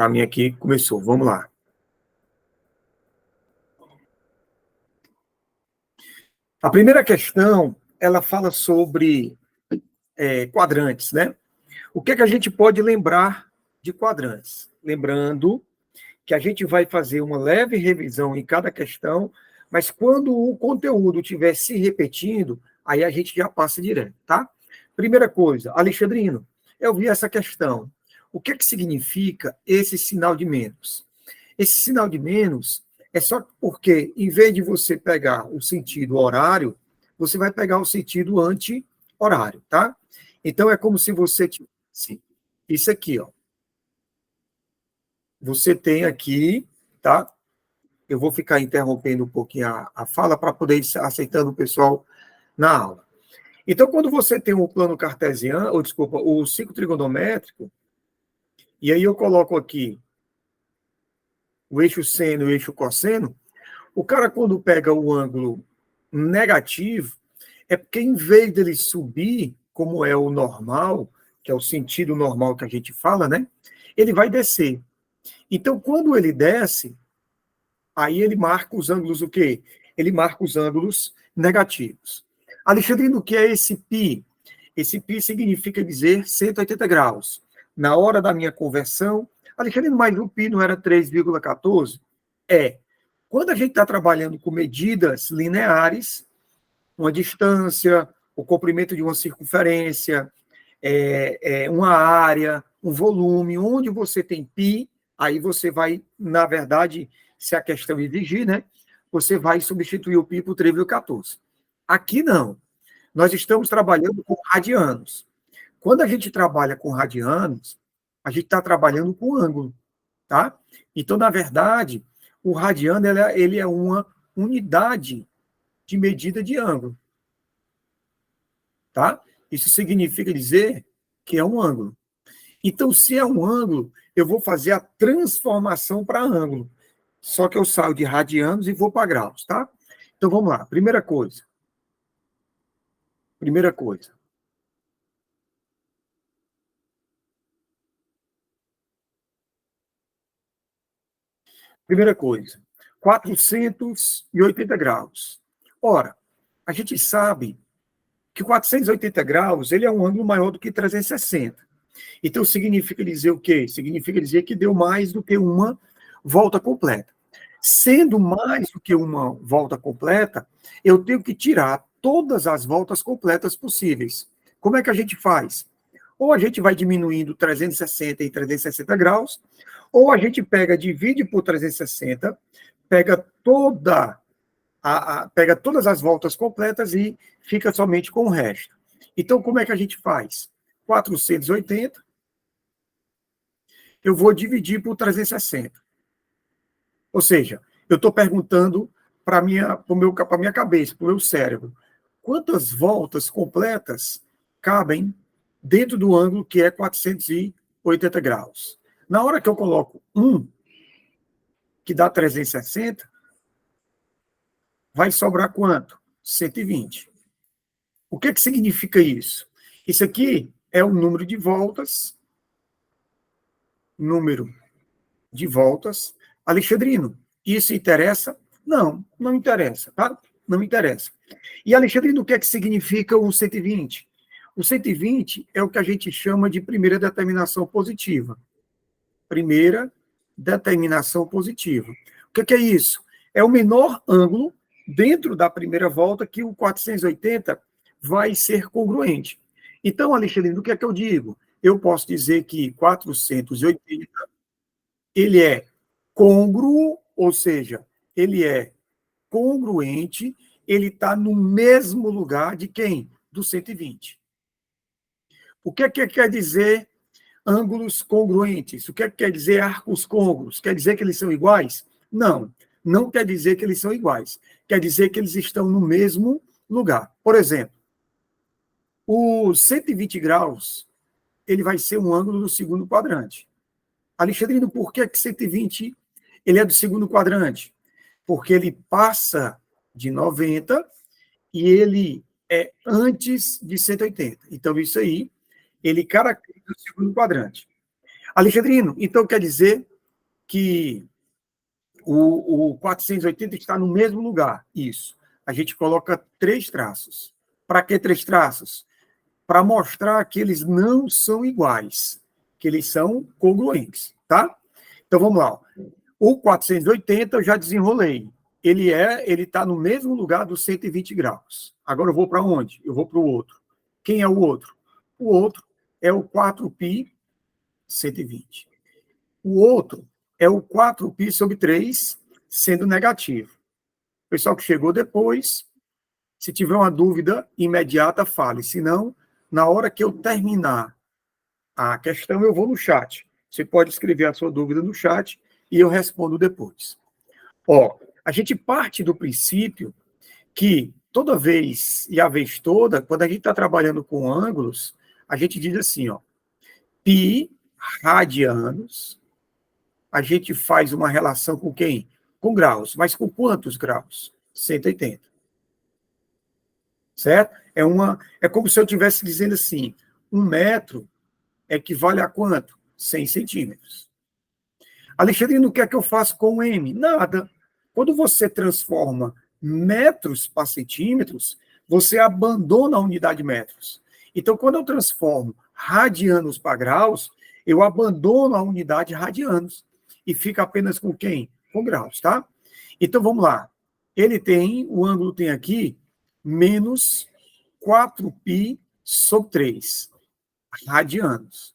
Para mim aqui começou, vamos lá. A primeira questão, ela fala sobre quadrantes, né? O que é que a gente pode lembrar de quadrantes? Lembrando que a gente vai fazer uma leve revisão em cada questão, mas quando o conteúdo estiver se repetindo, aí a gente já passa direto, tá? Primeira coisa, Alexandrino, eu vi essa questão. O que é que significa esse sinal de menos? Esse sinal de menos é só porque, em vez de você pegar o sentido horário, você vai pegar o sentido anti-horário, tá? Então, é como se você tivesse isso aqui, ó. Você tem aqui, tá? Eu vou ficar interrompendo um pouquinho a fala para poder ir aceitando o pessoal na aula. Então, quando você tem um plano cartesiano, ou desculpa, o ciclo trigonométrico, e aí eu coloco aqui o eixo seno e o eixo cosseno, o cara, quando pega o ângulo negativo, é porque em vez dele subir, como é o normal, que é o sentido normal que a gente fala, né? Ele vai descer. Então, quando ele desce, aí ele marca os ângulos o quê? Ele marca os ângulos negativos. Alexandrino, o que é esse π? Esse π significa dizer 180 graus. Na hora da minha conversão, Alexandrino, mas o π não era 3,14? É. Quando a gente está trabalhando com medidas lineares, uma distância, o comprimento de uma circunferência, uma área, um volume, onde você tem π, aí você vai, na verdade, se a questão exigir, né, você vai substituir o π por 3,14. Aqui não. Nós estamos trabalhando com radianos. Quando a gente trabalha com radianos, a gente está trabalhando com ângulo, tá? Então, na verdade, o radiano ele é uma unidade de medida de ângulo, tá? Isso significa dizer que é um ângulo. Então, se é um ângulo, eu vou fazer a transformação para ângulo. Só que eu saio de radianos e vou para graus, tá? Então, vamos lá. Primeira coisa. Primeira coisa. Primeira coisa. 480 graus. Ora, a gente sabe que 480 graus ele é um ângulo maior do que 360. Então, significa dizer o quê? Significa dizer que deu mais do que uma volta completa. Sendo mais do que uma volta completa, eu tenho que tirar todas as voltas completas possíveis. Como é que a gente faz? Ou a gente vai diminuindo 360 e 360 graus, ou a gente divide por 360, pega pega todas as voltas completas e fica somente com o resto. Então, como é que a gente faz? 480, eu vou dividir por 360. Ou seja, eu estou perguntando para a minha cabeça, para o meu cérebro, quantas voltas completas cabem dentro do ângulo que é 480 graus. Na hora que eu coloco 1, que dá 360, vai sobrar quanto? 120. O que significa isso? Isso aqui é o número de voltas. Alexandrino, isso interessa? Não, não interessa, tá? Não interessa. E, Alexandrino, o que significa o 120? O 120 é o que a gente chama de primeira determinação positiva. Primeira determinação positiva. O que é isso? É o menor ângulo dentro da primeira volta que o 480 vai ser congruente. Então, Alexandrino, o que é que eu digo? Eu posso dizer que 480 ele é congruo, ou seja, ele é congruente, ele está no mesmo lugar de quem? Do 120. O que quer dizer ângulos congruentes? O que quer dizer arcos côngruos? Quer dizer que eles são iguais? Não, não quer dizer que eles são iguais. Quer dizer que eles estão no mesmo lugar. Por exemplo, o 120 graus, ele vai ser um ângulo do segundo quadrante. Alexandrino, por que 120 ele é do segundo quadrante? Porque ele passa de 90 e ele é antes de 180. Então, isso aí, ele caracteriza o segundo quadrante. Alexandrino, então quer dizer que o 480 está no mesmo lugar. Isso. A gente coloca 3 traços. Para que 3 traços? Para mostrar que eles não são iguais, que eles são congruentes, tá? Então, vamos lá. O 480 eu já desenrolei. Ele está no mesmo lugar dos 120 graus. Agora eu vou para onde? Eu vou para o outro. Quem é o outro? O outro é o 4π 120. O outro é o 4π sobre 3, sendo negativo. O pessoal que chegou depois, se tiver uma dúvida imediata, fale. Se não, na hora que eu terminar a questão, eu vou no chat. Você pode escrever a sua dúvida no chat e eu respondo depois. Ó, a gente parte do princípio que toda vez e a vez toda, quando a gente está trabalhando com ângulos, a gente diz assim, ó, π radianos, a gente faz uma relação com quem? Com graus. Mas com quantos graus? 180. Certo? É como se eu estivesse dizendo assim, 1 metro equivale a quanto? 100 centímetros. Alexandrino, o que é que eu faço com o M? Nada. Quando você transforma metros para centímetros, você abandona a unidade metros. Então, quando eu transformo radianos para graus, eu abandono a unidade radianos. E fica apenas com quem? Com graus, tá? Então, vamos lá. O ângulo tem aqui, menos 4π sobre 3 radianos.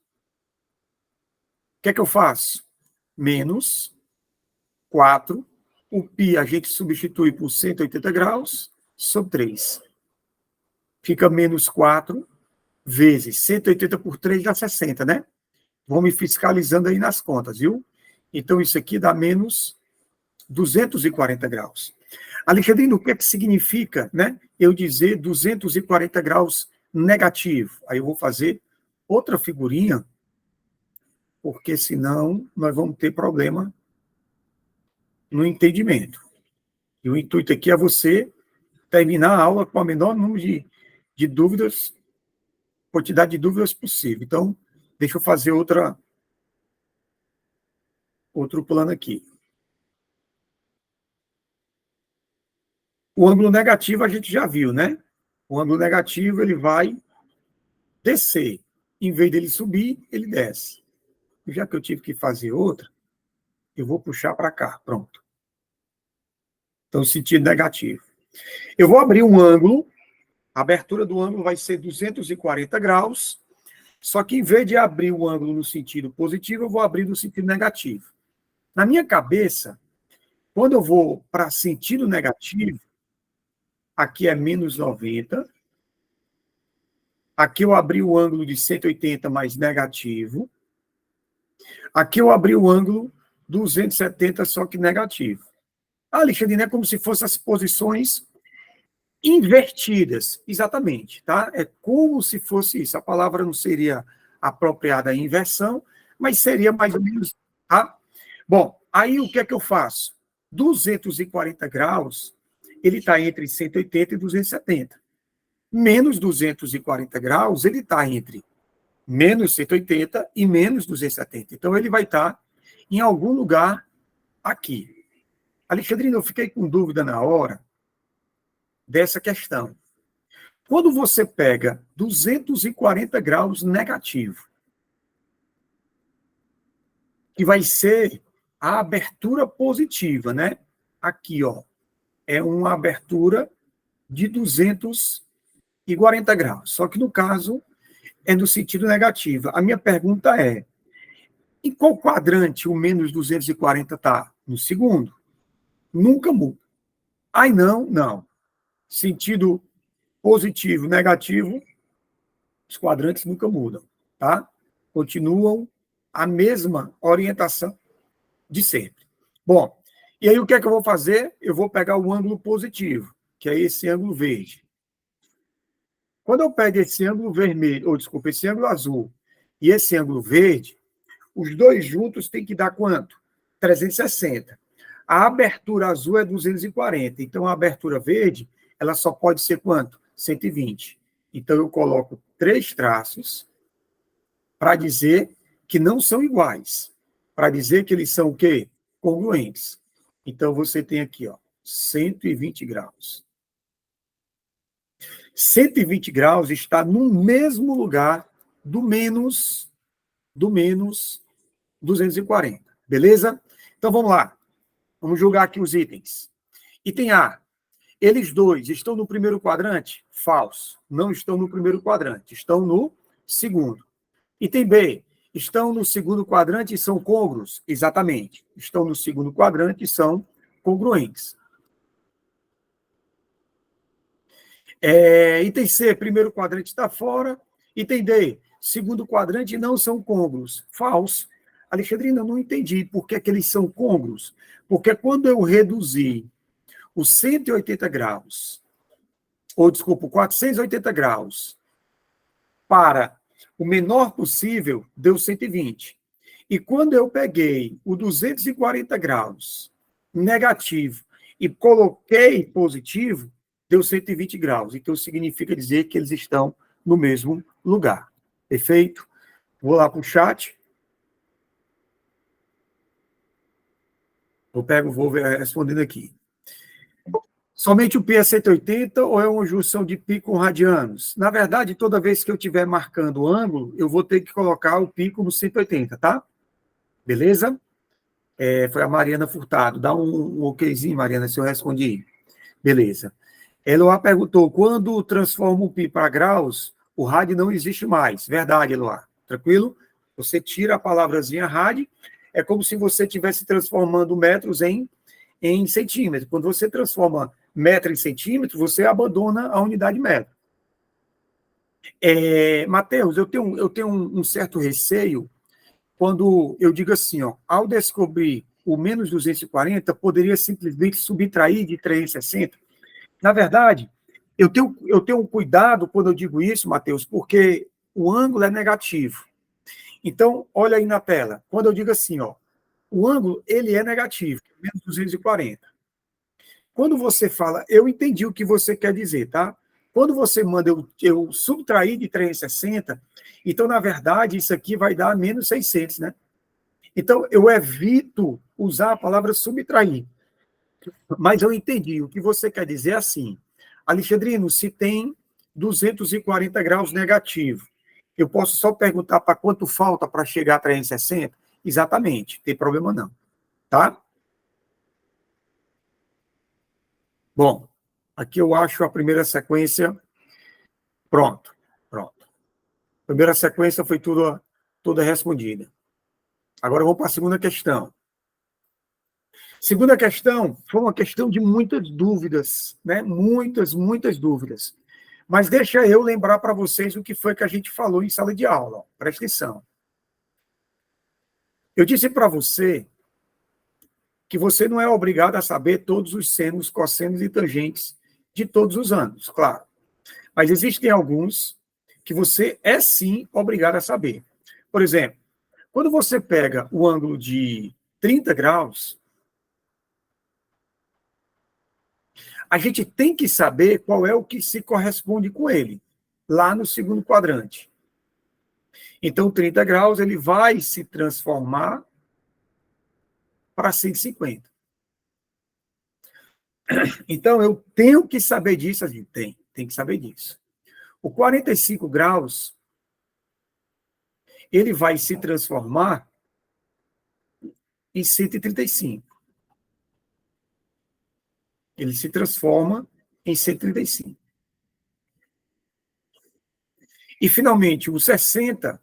O que é que eu faço? Menos 4, o π a gente substitui por 180 graus, sobre 3. Fica menos 4 vezes 180 por 3 dá 60, né? Vão me fiscalizando aí nas contas, viu? Então, isso aqui dá menos 240 graus. Alexandrino, o que é que significa, né, eu dizer 240 graus negativo? Aí eu vou fazer outra figurinha, porque senão nós vamos ter problema no entendimento. E o intuito aqui é você terminar a aula com o menor número de dúvidas, quantidade de dúvidas possível. Então, deixa eu fazer outro plano aqui. O ângulo negativo a gente já viu, né? O ângulo negativo ele vai descer. Em vez dele subir, ele desce. Já que eu tive que fazer outra, eu vou puxar para cá. Pronto. Então, sentido negativo. Eu vou abrir um ângulo. A abertura do ângulo vai ser 240 graus. Só que, em vez de abrir o ângulo no sentido positivo, eu vou abrir no sentido negativo. Na minha cabeça, quando eu vou para sentido negativo, aqui é menos 90. Aqui eu abri o ângulo de 180 mais negativo. Aqui eu abri o ângulo 270, só que negativo. Alexandre, é como se fossem as posições invertidas. Exatamente, tá? É como se fosse isso. A palavra não seria apropriada à inversão, mas seria mais ou menos, tá? Bom, aí o que é que eu faço? 240 graus, ele está entre 180 e 270. Menos 240 graus, ele está entre menos 180 e menos 270. Então, ele vai estar em algum lugar aqui. Alexandrino, eu fiquei com dúvida na hora dessa questão. Quando você pega 240 graus negativo, que vai ser a abertura positiva, né? Aqui, ó, é uma abertura de 240 graus. Só que, no caso, é no sentido negativo. A minha pergunta é, em qual quadrante o menos 240 está? No segundo? Nunca muda. Ai, não. Sentido positivo, negativo, os quadrantes nunca mudam, tá? Continuam a mesma orientação de sempre. Bom, e aí o que é que eu vou fazer? Eu vou pegar o ângulo positivo, que é esse ângulo verde. Quando eu pego esse ângulo vermelho, esse ângulo azul e esse ângulo verde, os dois juntos têm que dar quanto? 360. A abertura azul é 240, então a abertura verde, ela só pode ser quanto? 120. Então eu coloco 3 traços para dizer que não são iguais. para dizer que eles são o quê? Congruentes. Então, você tem aqui, ó, 120 graus. 120 graus está no mesmo lugar do menos 240. Beleza? Então, vamos lá. Vamos julgar aqui os itens. Item A. Eles dois estão no primeiro quadrante? Falso. Não estão no primeiro quadrante. Estão no segundo. Item B. Estão no segundo quadrante e são côngruos? Exatamente. Estão no segundo quadrante e são congruentes. Item C. Primeiro quadrante está fora. Item D. Segundo quadrante não são côngruos? Falso. Alexandrina, não entendi por que eles são côngruos. Porque quando eu reduzi os 180 graus, ou desculpa, 480 graus, para o menor possível, deu 120. E quando eu peguei o 240 graus negativo e coloquei positivo, deu 120 graus. Então, significa dizer que eles estão no mesmo lugar. Perfeito? Vou lá para o chat. Vou respondendo aqui. Somente o pi é 180 ou é uma junção de pi com radianos? Na verdade, toda vez que eu estiver marcando o ângulo, eu vou ter que colocar o pi como 180, tá? Beleza? Foi a Mariana Furtado. Dá um okzinho, Mariana, se eu respondi. Beleza. Eloá perguntou, quando transforma o pi para graus, o rad não existe mais. Verdade, Eloá. Tranquilo? Você tira a palavrazinha rad, é como se você estivesse transformando metros em centímetros. Quando você transforma metro em centímetro, você abandona a unidade metro. Matheus, eu tenho um certo receio quando eu digo assim, ó, ao descobrir o menos 240, poderia simplesmente subtrair de 360. Na verdade, eu tenho um cuidado quando eu digo isso, Matheus, porque o ângulo é negativo. Então, olha aí na tela. Quando eu digo assim, ó, o ângulo ele é negativo, menos 240. Quando você fala, eu entendi o que você quer dizer, tá? Quando você manda eu subtrair de 360, então, na verdade, isso aqui vai dar menos 600, né? Então, eu evito usar a palavra subtrair. Mas eu entendi. O que você quer dizer é assim, Alexandrino, se tem 240 graus negativo, eu posso só perguntar para quanto falta para chegar a 360? Exatamente, não tem problema não. Tá? Bom, aqui eu acho a primeira sequência. Pronto. A primeira sequência foi toda respondida. Agora vamos para a segunda questão. Segunda questão foi uma questão de muitas dúvidas, né? Muitas dúvidas. Mas deixa eu lembrar para vocês o que foi que a gente falou em sala de aula. Presta atenção. Eu disse para você que você não é obrigado a saber todos os senos, cossenos e tangentes de todos os ângulos, claro. Mas existem alguns que você é sim obrigado a saber. Por exemplo, quando você pega o ângulo de 30 graus, a gente tem que saber qual é o que se corresponde com ele, lá no segundo quadrante. Então, 30 graus, ele vai se transformar para 150. Então, eu tenho que saber disso, a gente tem que saber disso. O 45 graus, ele vai se transformar em 135. Ele se transforma em 135. E, finalmente, o 60,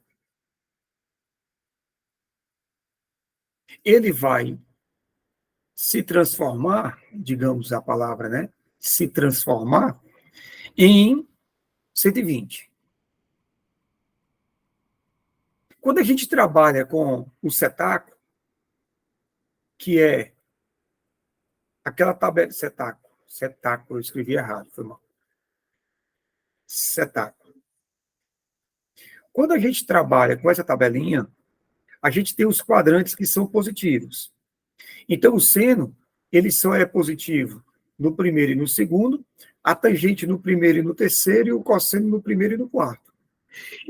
ele vai se transformar, digamos a palavra, né? Se transformar em 120. Quando a gente trabalha com o cetáculo, que é aquela tabela de cetáculo, eu escrevi errado, foi mal. Cetáculo. Quando a gente trabalha com essa tabelinha, a gente tem os quadrantes que são positivos. Então, o seno, ele só é positivo no primeiro e no segundo, a tangente no primeiro e no terceiro, e o cosseno no primeiro e no quarto.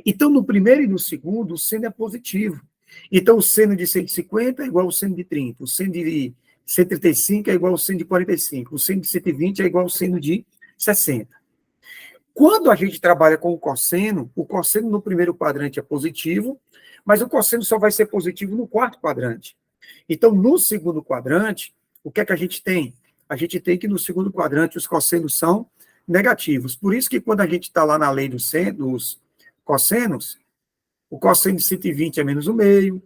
Então, no primeiro e no segundo, o seno é positivo. Então, o seno de 150 é igual ao seno de 30. O seno de 135 é igual ao seno de 45. O seno de 120 é igual ao seno de 60. Quando a gente trabalha com o cosseno no primeiro quadrante é positivo, mas o cosseno só vai ser positivo no quarto quadrante. Então, no segundo quadrante, o que é que a gente tem? A gente tem que no segundo quadrante os cossenos são negativos. Por isso que quando a gente está lá na lei dos cossenos, o cosseno de 120 é menos o meio,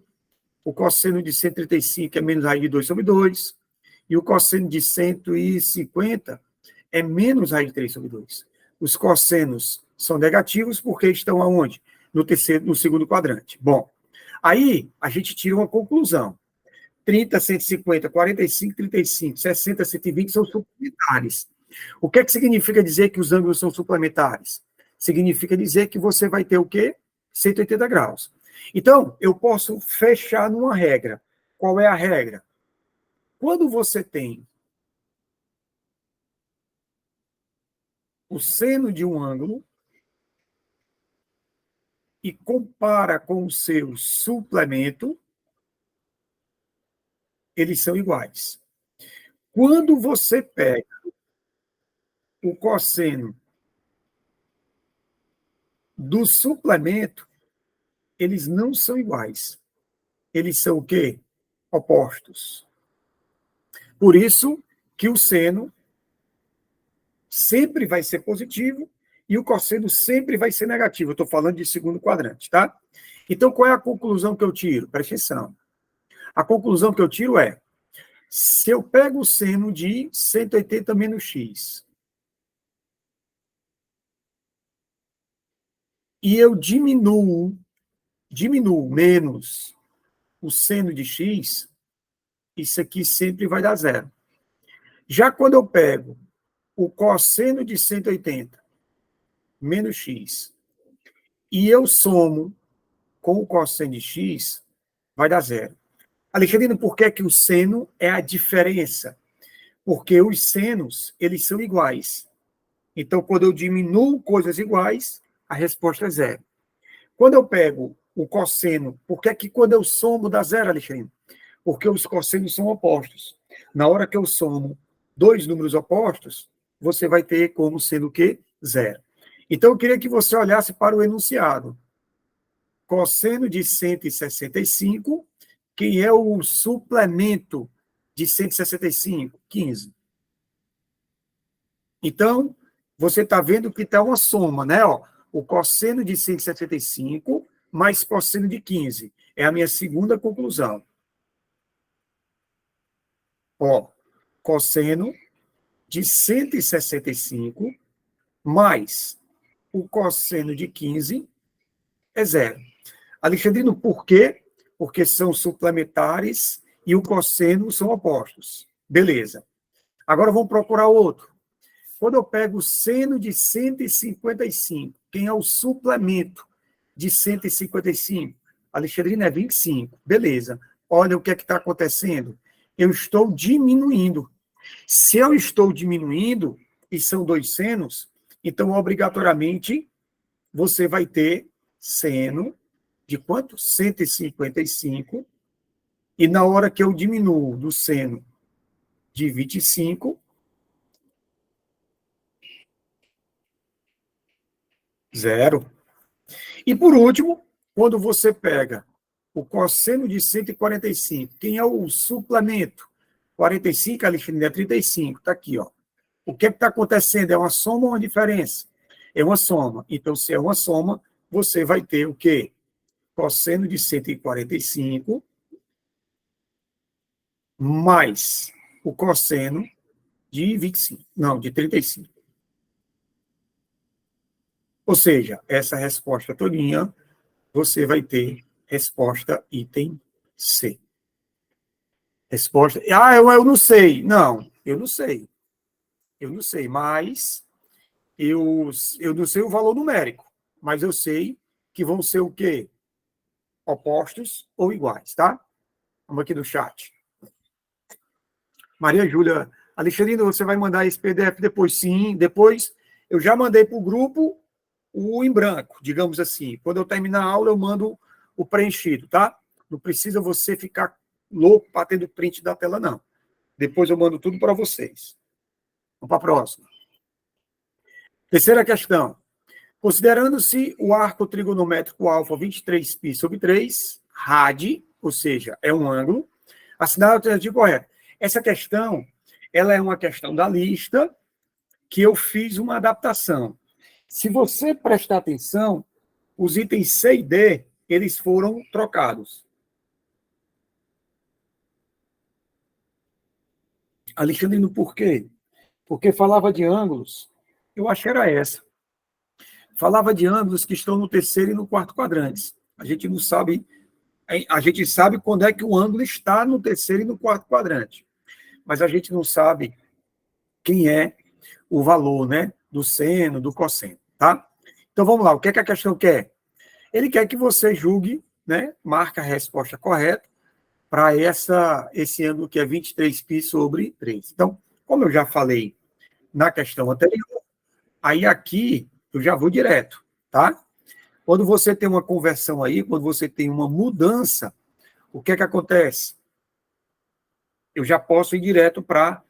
o cosseno de 135 é menos raiz de 2 sobre 2, e o cosseno de 150 é menos raiz de 3 sobre 2. Os cossenos são negativos porque estão aonde? No segundo quadrante. Bom, aí a gente tira uma conclusão. 30, 150, 45, 35, 60, 120 são suplementares. O que é que significa dizer que os ângulos são suplementares? Significa dizer que você vai ter o quê? 180 graus. Então, eu posso fechar numa regra. Qual é a regra? Quando você tem o seno de um ângulo e compara com o seu suplemento, eles são iguais. Quando você pega o cosseno do suplemento, eles não são iguais. Eles são o quê? Opostos. Por isso que o seno sempre vai ser positivo e o cosseno sempre vai ser negativo. Eu estou falando de segundo quadrante, tá? Então, qual é a conclusão que eu tiro? Presta atenção. A conclusão que eu tiro é, se eu pego o seno de 180 menos x e eu diminuo menos o seno de x, isso aqui sempre vai dar zero. Já quando eu pego o cosseno de 180 menos x e eu somo com o cosseno de x, vai dar zero. Alexandrino, por que que o seno é a diferença? Porque os senos, eles são iguais. Então, quando eu diminuo coisas iguais, a resposta é zero. Quando eu pego o cosseno, por que que quando eu somo dá zero, Alexandre? Porque os cossenos são opostos. Na hora que eu somo dois números opostos, você vai ter como sendo o quê? Zero. Então, eu queria que você olhasse para o enunciado. Cosseno de 165, quem é o suplemento de 165? 15. Então, você está vendo que está uma soma, né? Ó, o cosseno de 175 mais cosseno de 15. É a minha segunda conclusão. Ó, cosseno de 165 mais o cosseno de 15 é zero. Alexandrino, por quê? Porque são suplementares e o cosseno são opostos. Beleza. Agora vamos procurar outro. Quando eu pego o seno de 155, quem é o suplemento de 155? Alexandrina é 25. Beleza. Olha o que é que está acontecendo. Eu estou diminuindo. Se eu estou diminuindo, e são dois senos, então, obrigatoriamente, você vai ter seno de quanto? 155. E na hora que eu diminuo do seno de 25, zero. E por último, quando você pega o cosseno de 145, quem é o suplemento? 45, Alexandre, é 35, está aqui, ó. O que está acontecendo? É uma soma ou uma diferença? É uma soma. Então, se é uma soma, você vai ter o quê? Cosseno de 145 mais o cosseno de 25, não, de 35. Ou seja, essa resposta todinha, você vai ter resposta item C. Resposta. Ah, eu não sei. Não, eu não sei. Eu não sei, mas eu não sei o valor numérico. Mas eu sei que vão ser o quê? Opostos ou iguais, tá? Vamos aqui no chat. Maria Júlia, Alexandrina, você vai mandar esse PDF depois? Sim, depois eu já mandei para o grupo o em branco, digamos assim. Quando eu terminar a aula, eu mando o preenchido, tá? Não precisa você ficar louco batendo print da tela, não. Depois eu mando tudo para vocês. Vamos para a próxima. Terceira questão. Considerando-se o arco trigonométrico alfa 23π sobre 3, rad, ou seja, é um ângulo, assinale a alternativa correta. Essa questão, ela é uma questão da lista que eu fiz uma adaptação. Se você prestar atenção, os itens C e D, eles foram trocados. Alexandrino, por quê? Porque falava de ângulos, eu acho que era essa. Falava de ângulos que estão no terceiro e no quarto quadrantes. A gente não sabe, a gente sabe quando é que o ângulo está no terceiro e no quarto quadrante, mas a gente não sabe quem é o valor, né, do seno, do cosseno, tá? Então vamos lá, o que é que a questão quer? Ele quer que você julgue, né, marca a resposta correta para esse ângulo que é 23π sobre 3. Então, como eu já falei na questão anterior, aí aqui eu já vou direto, tá? Quando você tem uma conversão aí, quando você tem uma mudança, o que é que acontece? Eu já posso ir direto para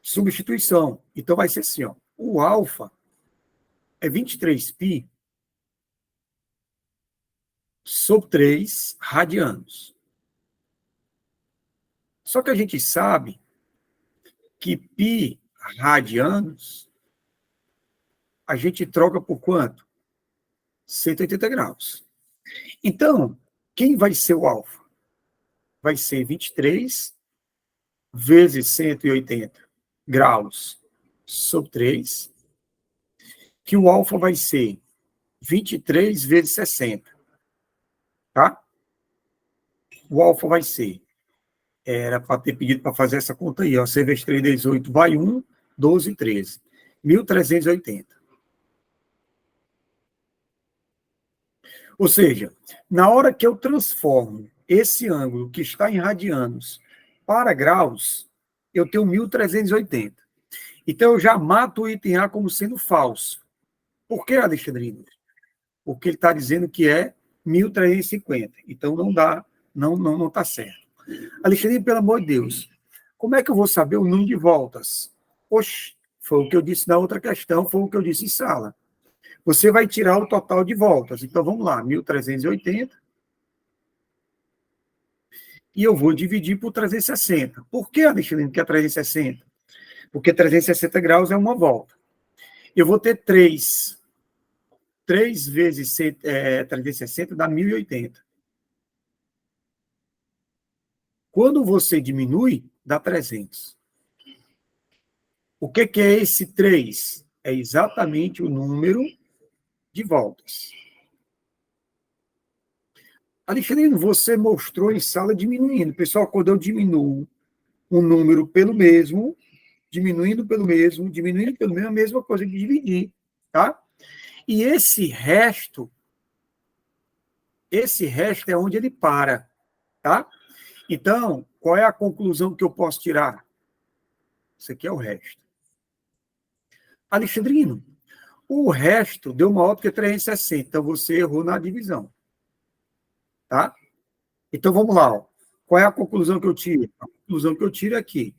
substituição. Então vai ser assim, ó. O alfa é 23π sobre 3 radianos. Só que a gente sabe que π radianos a gente troca por quanto? 180 graus. Então, quem vai ser o alfa? Vai ser 23 vezes 180 graus sobre 3, que o alfa vai ser 23 vezes 60, tá? O alfa vai ser, era para ter pedido para fazer essa conta aí, ó, C vezes 3, 18, vai 1, 12, 13. 1.380. Ou seja, na hora que eu transformo esse ângulo que está em radianos para graus, eu tenho 1.380. Então, eu já mato o item A como sendo falso. Por que, Alexandrino? Porque ele está dizendo que é 1.350. Então, não dá, não está certo. Alexandrino, pelo amor de Deus, como é que eu vou saber o número de voltas? Oxe, foi o que eu disse na outra questão, foi o que eu disse em sala. Você vai tirar o total de voltas. Então, vamos lá, 1.380. E eu vou dividir por 360. Por que, Alexandre, que é 360? Porque 360 graus é uma volta. Eu vou ter 3. 3 vezes 360 dá 1.080. Quando você diminui, dá 300. O que é esse 3? É exatamente o número de voltas. Alexandre, você mostrou em sala diminuindo. Pessoal, quando eu diminuo um número pelo mesmo, diminuindo pelo mesmo, é a mesma coisa que dividir, tá? E esse resto é onde ele para, tá? Então, qual é a conclusão que eu posso tirar? Isso aqui é o resto. Alexandrino, o resto deu maior do que 360, então você errou na divisão, tá? Então, vamos lá, ó. Qual é a conclusão que eu tiro? A conclusão que eu tiro é aqui.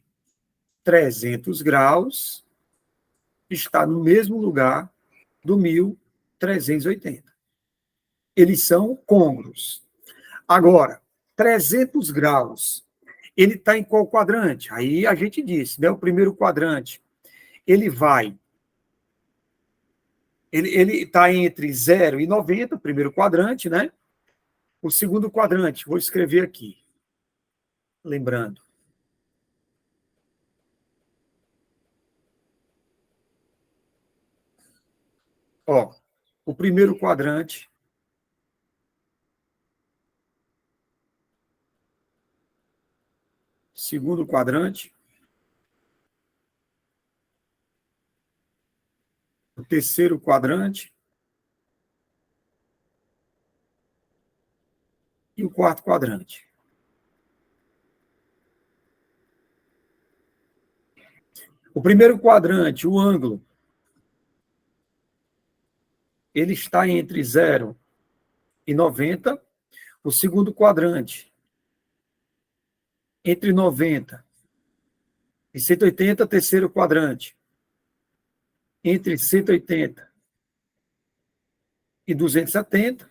300 graus está no mesmo lugar do 1.380. Eles são côngruos. Agora, 300 graus, ele está em qual quadrante? Aí a gente disse, né? O primeiro quadrante, ele está entre 0 e 90, o primeiro quadrante, né? O segundo quadrante, vou escrever aqui, lembrando. Ó, o primeiro quadrante, segundo quadrante, o terceiro quadrante e o quarto quadrante. O primeiro quadrante, o ângulo, ele está entre 0 e 90. o segundo quadrante, entre 90 e 180, terceiro quadrante, entre 180 e 270,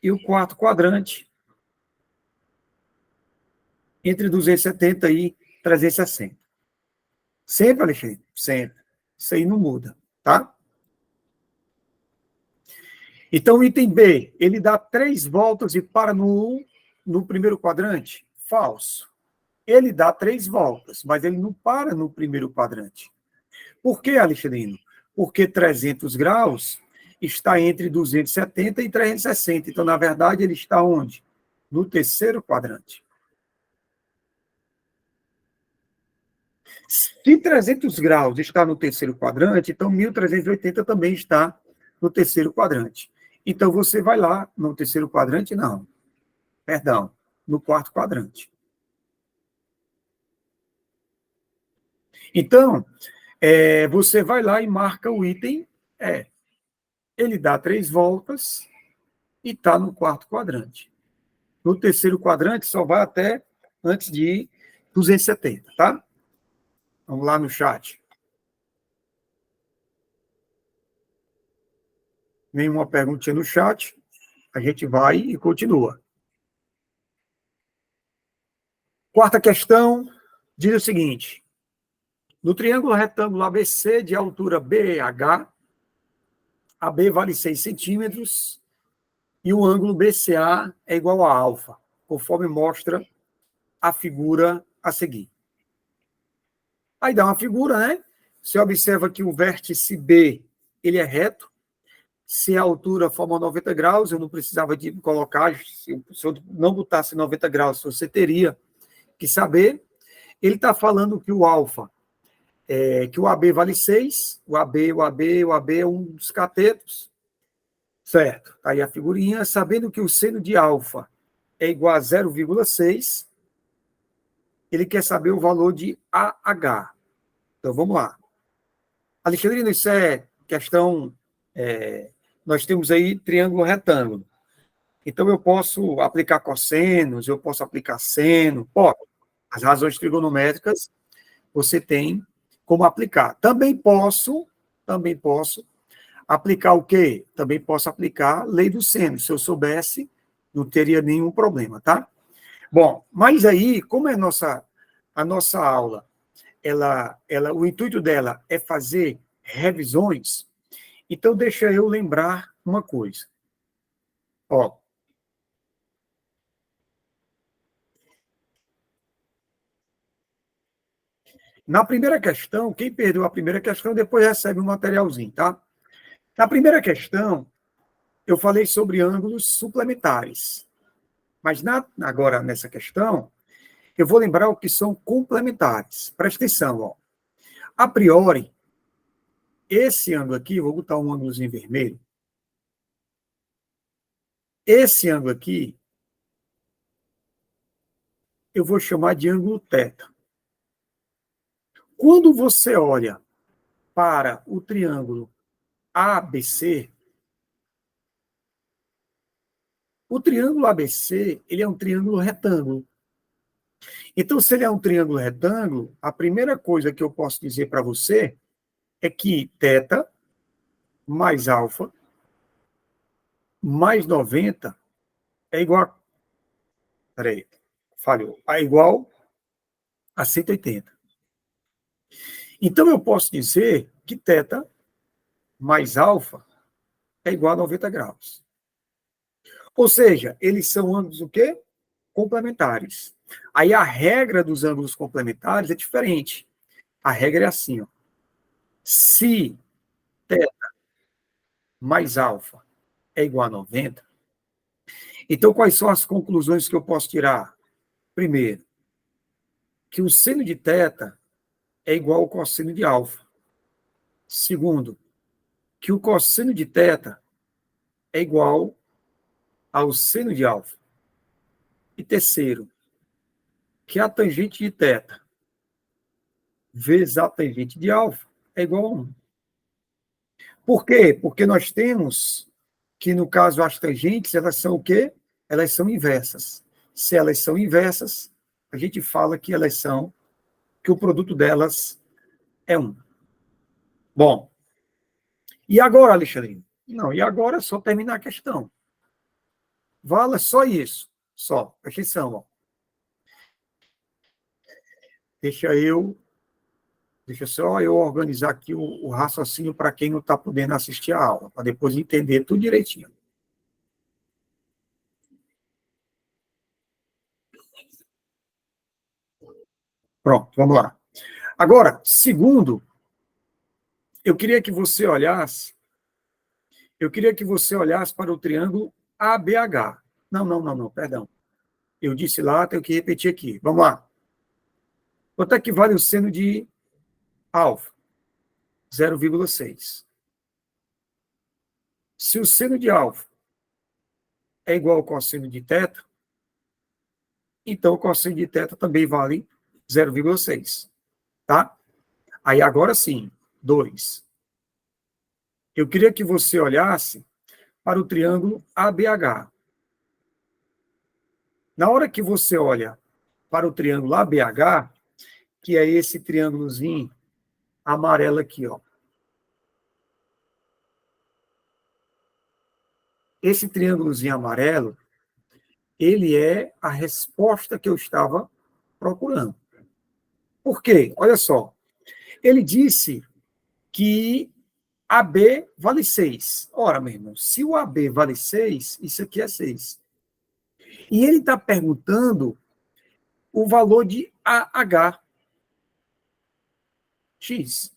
e o quarto quadrante, entre 270 e 360. Sempre, Alexandre? Sempre. Isso aí não muda, tá? Então, o item B, ele dá 3 voltas e para no primeiro quadrante? Falso. Ele dá 3 voltas, mas ele não para no primeiro quadrante. Por que, Alexandrino? Porque 300 graus está entre 270 e 360. Então, na verdade, ele está onde? No terceiro quadrante. Se 300 graus está no terceiro quadrante, então 1380 também está no terceiro quadrante. Então, você vai lá no terceiro quadrante? Não. Perdão, no quarto quadrante. Então, você vai lá e marca o item E. Ele dá 3 voltas e está no quarto quadrante. No terceiro quadrante, só vai até antes de 270, tá? Vamos lá no chat. Nenhuma perguntinha no chat. A gente vai e continua. Quarta questão diz o seguinte: no triângulo retângulo ABC de altura BH, AB vale 6 centímetros e o ângulo BCA é igual a alfa, conforme mostra a figura a seguir. Aí dá uma figura, né? Você observa que o vértice B ele é reto. Se a altura forma 90 graus, eu não precisava de colocar, se eu não botasse 90 graus, você teria que saber. Ele está falando que o alfa, que o AB vale 6, o AB é um dos catetos, certo? Tá aí a figurinha, sabendo que o seno de alfa é igual a 0,6, ele quer saber o valor de AH. Então, vamos lá. Alexandrino, isso é questão... nós temos aí triângulo retângulo. Então, eu posso aplicar cossenos, eu posso aplicar seno, pode. As razões trigonométricas, você tem como aplicar. Também posso aplicar o quê? Também posso aplicar a lei do seno. Se eu soubesse, não teria nenhum problema, tá? Bom, mas aí, como é a nossa aula, o intuito dela é fazer revisões, então deixa eu lembrar uma coisa. Ó, na primeira questão, quem perdeu a primeira questão, depois recebe um materialzinho, tá? Na primeira questão, eu falei sobre ângulos suplementares. Mas agora, nessa questão, eu vou lembrar o que são complementares. Presta atenção, ó. A priori, esse ângulo aqui, vou botar um ângulozinho vermelho. Esse ângulo aqui, eu vou chamar de ângulo θ. Quando você olha para o triângulo ABC, o triângulo ABC, ele é um triângulo retângulo. Então, se ele é um triângulo retângulo, a primeira coisa que eu posso dizer para você é que θ mais alfa mais 90 é igual a... Peraí, falhou. É igual a 180. Então, eu posso dizer que θ mais alfa é igual a 90 graus. Ou seja, eles são ângulos o quê? Complementares. Aí a regra dos ângulos complementares é diferente. A regra é assim, ó. Se θ mais alfa é igual a 90, então quais são as conclusões que eu posso tirar? Primeiro, que o seno de θ é igual ao cosseno de alfa. Segundo, que o cosseno de θ é igual ao seno de alfa. E terceiro, que a tangente de θ vezes a tangente de alfa é igual a 1. Por quê? Porque nós temos que, no caso, as tangentes, elas são o quê? elas são inversas. Se elas são inversas, a gente fala que elas são, que o produto delas é 1. Bom, e agora, Alexandre? Não, e agora é só terminar a questão. Vala só isso. Só. Presta atenção, ó. Deixa só eu organizar aqui o raciocínio para quem não está podendo assistir a aula, para depois entender tudo direitinho. Pronto, vamos lá. Agora, segundo, eu queria que você olhasse para o triângulo ABH. Não, perdão. Eu disse lá, tenho que repetir aqui. Vamos lá. Quanto é que vale o seno de alfa? 0,6. Se o seno de alfa é igual ao cosseno de θ, então o cosseno de θ também vale 0,6. Tá? Aí agora sim, 2. Eu queria que você olhasse para o triângulo ABH. Na hora que você olha para o triângulo ABH, que é esse triângulozinho amarelo aqui, ó. Esse triângulozinho amarelo, ele é a resposta que eu estava procurando. Por quê? Olha só. Ele disse que AB vale 6. Ora, meu irmão, se o AB vale 6, isso aqui é 6. E ele está perguntando o valor de AH, X.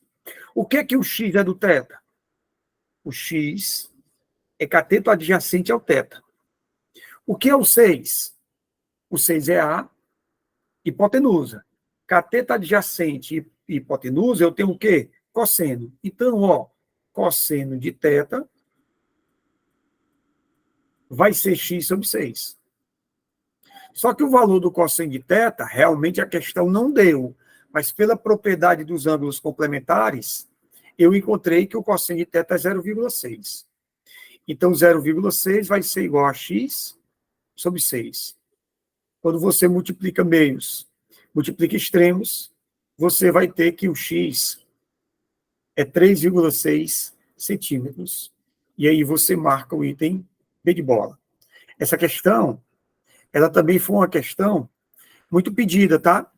O que é que o X é do θ? O X é cateto adjacente ao θ. O que é o 6? O 6 é a hipotenusa. Cateto adjacente e hipotenusa, eu tenho o quê? Cosseno. Então, ó, cosseno de θ vai ser x sobre 6. Só que o valor do cosseno de θ, realmente a questão não deu, mas pela propriedade dos ângulos complementares, eu encontrei que o cosseno de θ é 0,6. Então, 0,6 vai ser igual a x sobre 6. Quando você multiplica meios, multiplica extremos, você vai ter que o x é 3,6 centímetros. E aí você marca o item B de bola. Essa questão, ela também foi uma questão muito pedida, tá?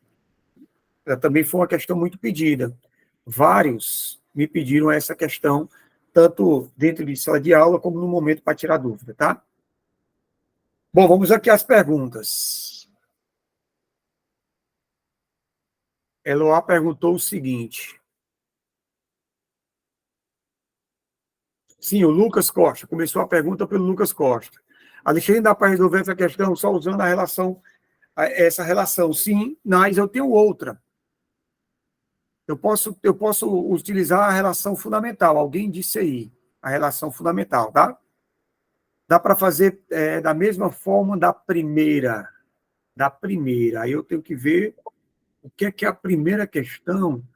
Ela também foi uma questão muito pedida. Vários me pediram essa questão, tanto dentro de sala de aula, como no momento para tirar dúvida, tá? Bom, vamos aqui às perguntas. Eloá perguntou o seguinte. Sim, o Lucas Costa. Começou a pergunta pelo Lucas Costa. Alexandre, dá para resolver essa questão só usando essa relação? Sim, mas eu tenho outra. Eu posso utilizar a relação fundamental. Alguém disse aí, a relação fundamental, tá? Dá para fazer da mesma forma da primeira. Aí eu tenho que ver o que é a primeira questão.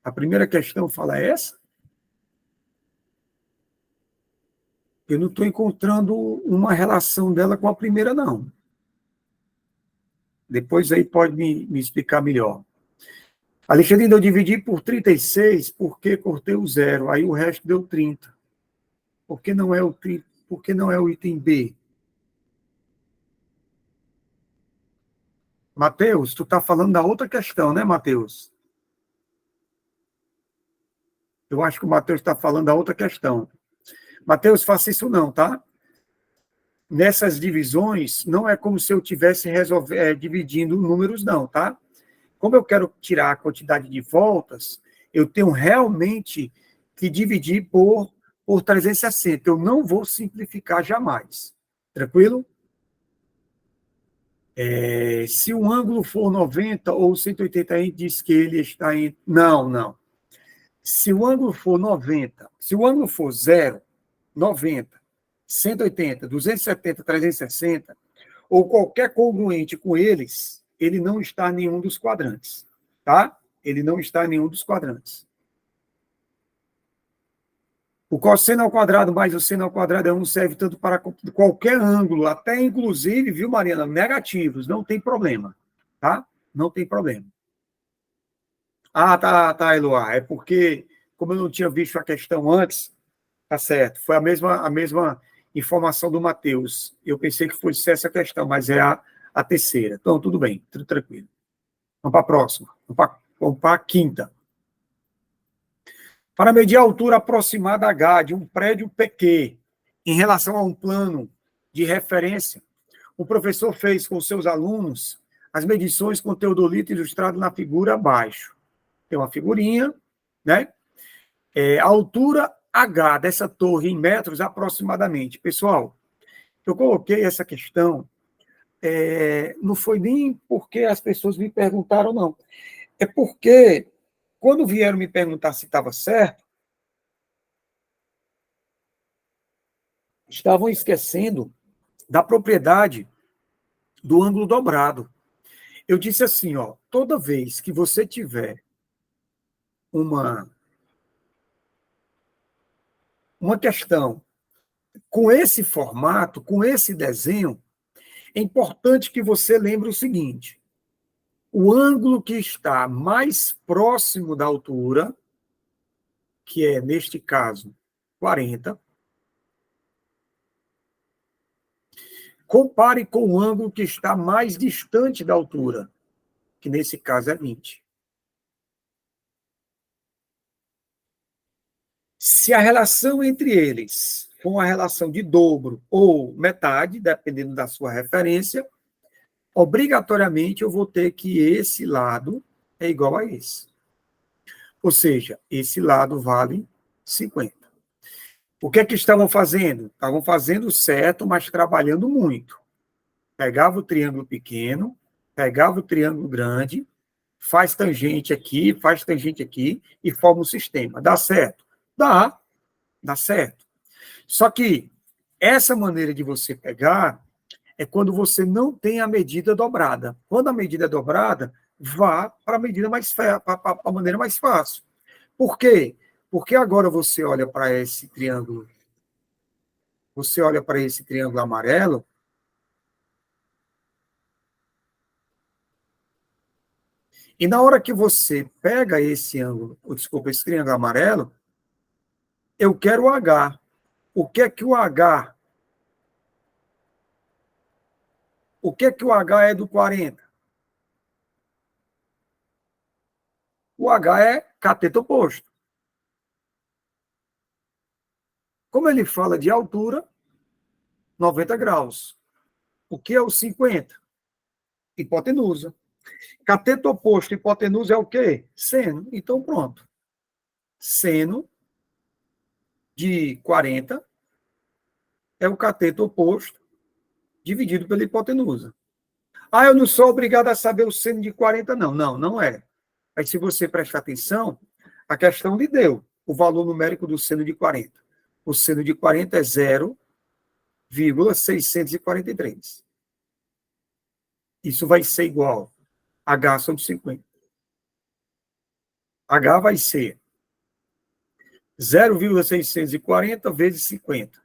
A primeira questão fala essa? Eu não estou encontrando uma relação dela com a primeira, não. Depois aí pode me explicar melhor. Alexandre, eu dividi por 36 porque cortei o zero. Aí o resto deu 30. Por que não é o 30? Por que não é o item B? Matheus, tu está falando da outra questão, né, Matheus? Eu acho que o Matheus está falando da outra questão. Matheus, faça isso não, tá? Nessas divisões, não é como se eu estivesse dividindo números, não, tá? Como eu quero tirar a quantidade de voltas, eu tenho realmente que dividir por 360. Eu não vou simplificar jamais. Tranquilo? Se o ângulo for 90 ou 180, a gente diz que ele está em... Não. Se o ângulo for 90, se o ângulo for 0, 90, 180, 270, 360, ou qualquer congruente com eles, ele não está em nenhum dos quadrantes. Tá? Ele não está em nenhum dos quadrantes. O cosseno ao quadrado mais o seno ao quadrado é 1, serve tanto para qualquer ângulo, até inclusive, viu, Mariana, negativos, não tem problema, tá? Não tem problema. Ah, tá, Eloá, é porque, como eu não tinha visto a questão antes, tá certo, foi a mesma informação do Matheus. Eu pensei que fosse essa questão, mas é a terceira. Então, tudo bem, tudo tranquilo. Vamos para a próxima, vamos para a quinta. Para medir a altura aproximada H de um prédio PQ em relação a um plano de referência, o professor fez com seus alunos as medições com teodolito ilustrado na figura abaixo. Tem uma figurinha, né? A altura H dessa torre em metros aproximadamente. Pessoal, eu coloquei essa questão, não foi nem porque as pessoas me perguntaram, não. É porque, quando vieram me perguntar se estava certo, estavam esquecendo da propriedade do ângulo dobrado. Eu disse assim, ó, toda vez que você tiver uma questão com esse formato, com esse desenho, é importante que você lembre o seguinte: o ângulo que está mais próximo da altura, que é, neste caso, 40, compare com o ângulo que está mais distante da altura, que nesse caso é 20. Se a relação entre eles for uma relação de dobro ou metade, dependendo da sua referência, obrigatoriamente eu vou ter que esse lado é igual a esse. Ou seja, esse lado vale 50. O que é que estavam fazendo? Estavam fazendo certo, mas trabalhando muito. Pegava o triângulo pequeno, pegava o triângulo grande, faz tangente aqui e forma um sistema. Dá certo? Dá certo. Só que essa maneira de você pegar é quando você não tem a medida dobrada. Quando a medida é dobrada, vá para a medida para a maneira mais fácil. Por quê? Porque agora você olha para esse triângulo amarelo, e na hora que você pega esse ângulo, desculpa, esse triângulo amarelo, eu quero o H. O que é que o H? O que é que o H é do 40? O H é cateto oposto. Como ele fala de altura, 90 graus. O que é o 50? Hipotenusa. Cateto oposto e hipotenusa é o quê? Seno. Então, pronto. Seno de 40 é o cateto oposto dividido pela hipotenusa. Ah, eu não sou obrigado a saber o seno de 40, não. Não, não é. Mas se você prestar atenção, a questão lhe deu o valor numérico do seno de 40. O seno de 40 é 0,643. Isso vai ser igual a H sobre 50. H vai ser 0,640 vezes 50.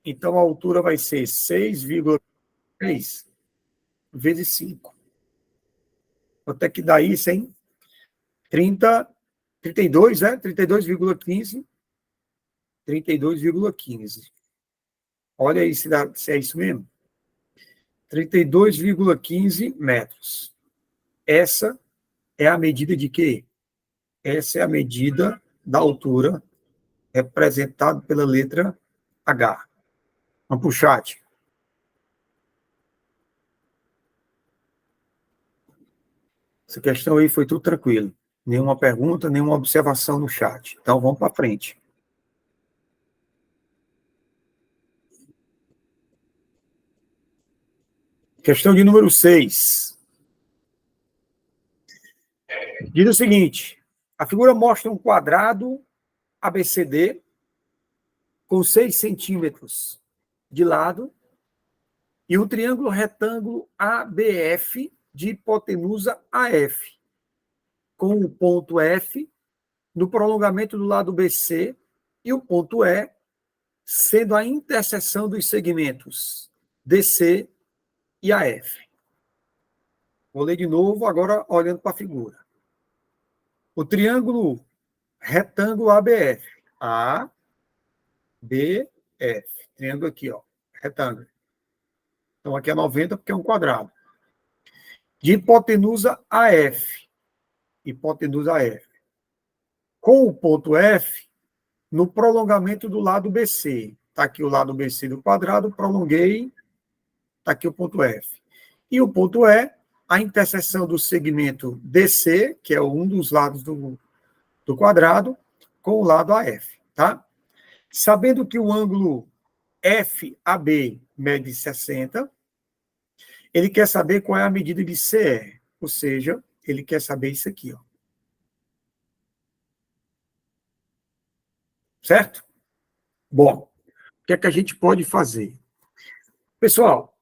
Então, a altura vai ser 6,3 vezes 5. Quanto é que dá isso, hein? 32, né? 32,15. 32,15. Olha aí se é isso mesmo. 32,15 metros. Essa é a medida de quê? Essa é a medida da altura representada pela letra H. Vamos para o chat. Essa questão aí foi tudo tranquilo. Nenhuma pergunta, nenhuma observação no chat. Então, vamos para frente. Questão de número 6. Diz o seguinte: a figura mostra um quadrado ABCD com 6 centímetros de lado e um triângulo retângulo ABF de hipotenusa AF, com o ponto F no prolongamento do lado BC E o ponto E sendo a interseção dos segmentos DC e AF. Vou ler de novo, agora olhando para a figura. O triângulo retângulo ABF. ABF. Triângulo aqui, ó. Retângulo. Então, aqui é 90 porque é um quadrado. De hipotenusa AF. Hipotenusa AF. Com o ponto F no prolongamento do lado BC. Está aqui o lado BC do quadrado, prolonguei, está aqui o ponto F. E o ponto E, a interseção do segmento DC, que é um dos lados do quadrado, com o lado AF. Tá? Sabendo que o ângulo FAB mede 60, ele quer saber qual é a medida de CE, ou seja, ele quer saber isso aqui, ó. Certo? Bom, o que é que a gente pode fazer? Pessoal,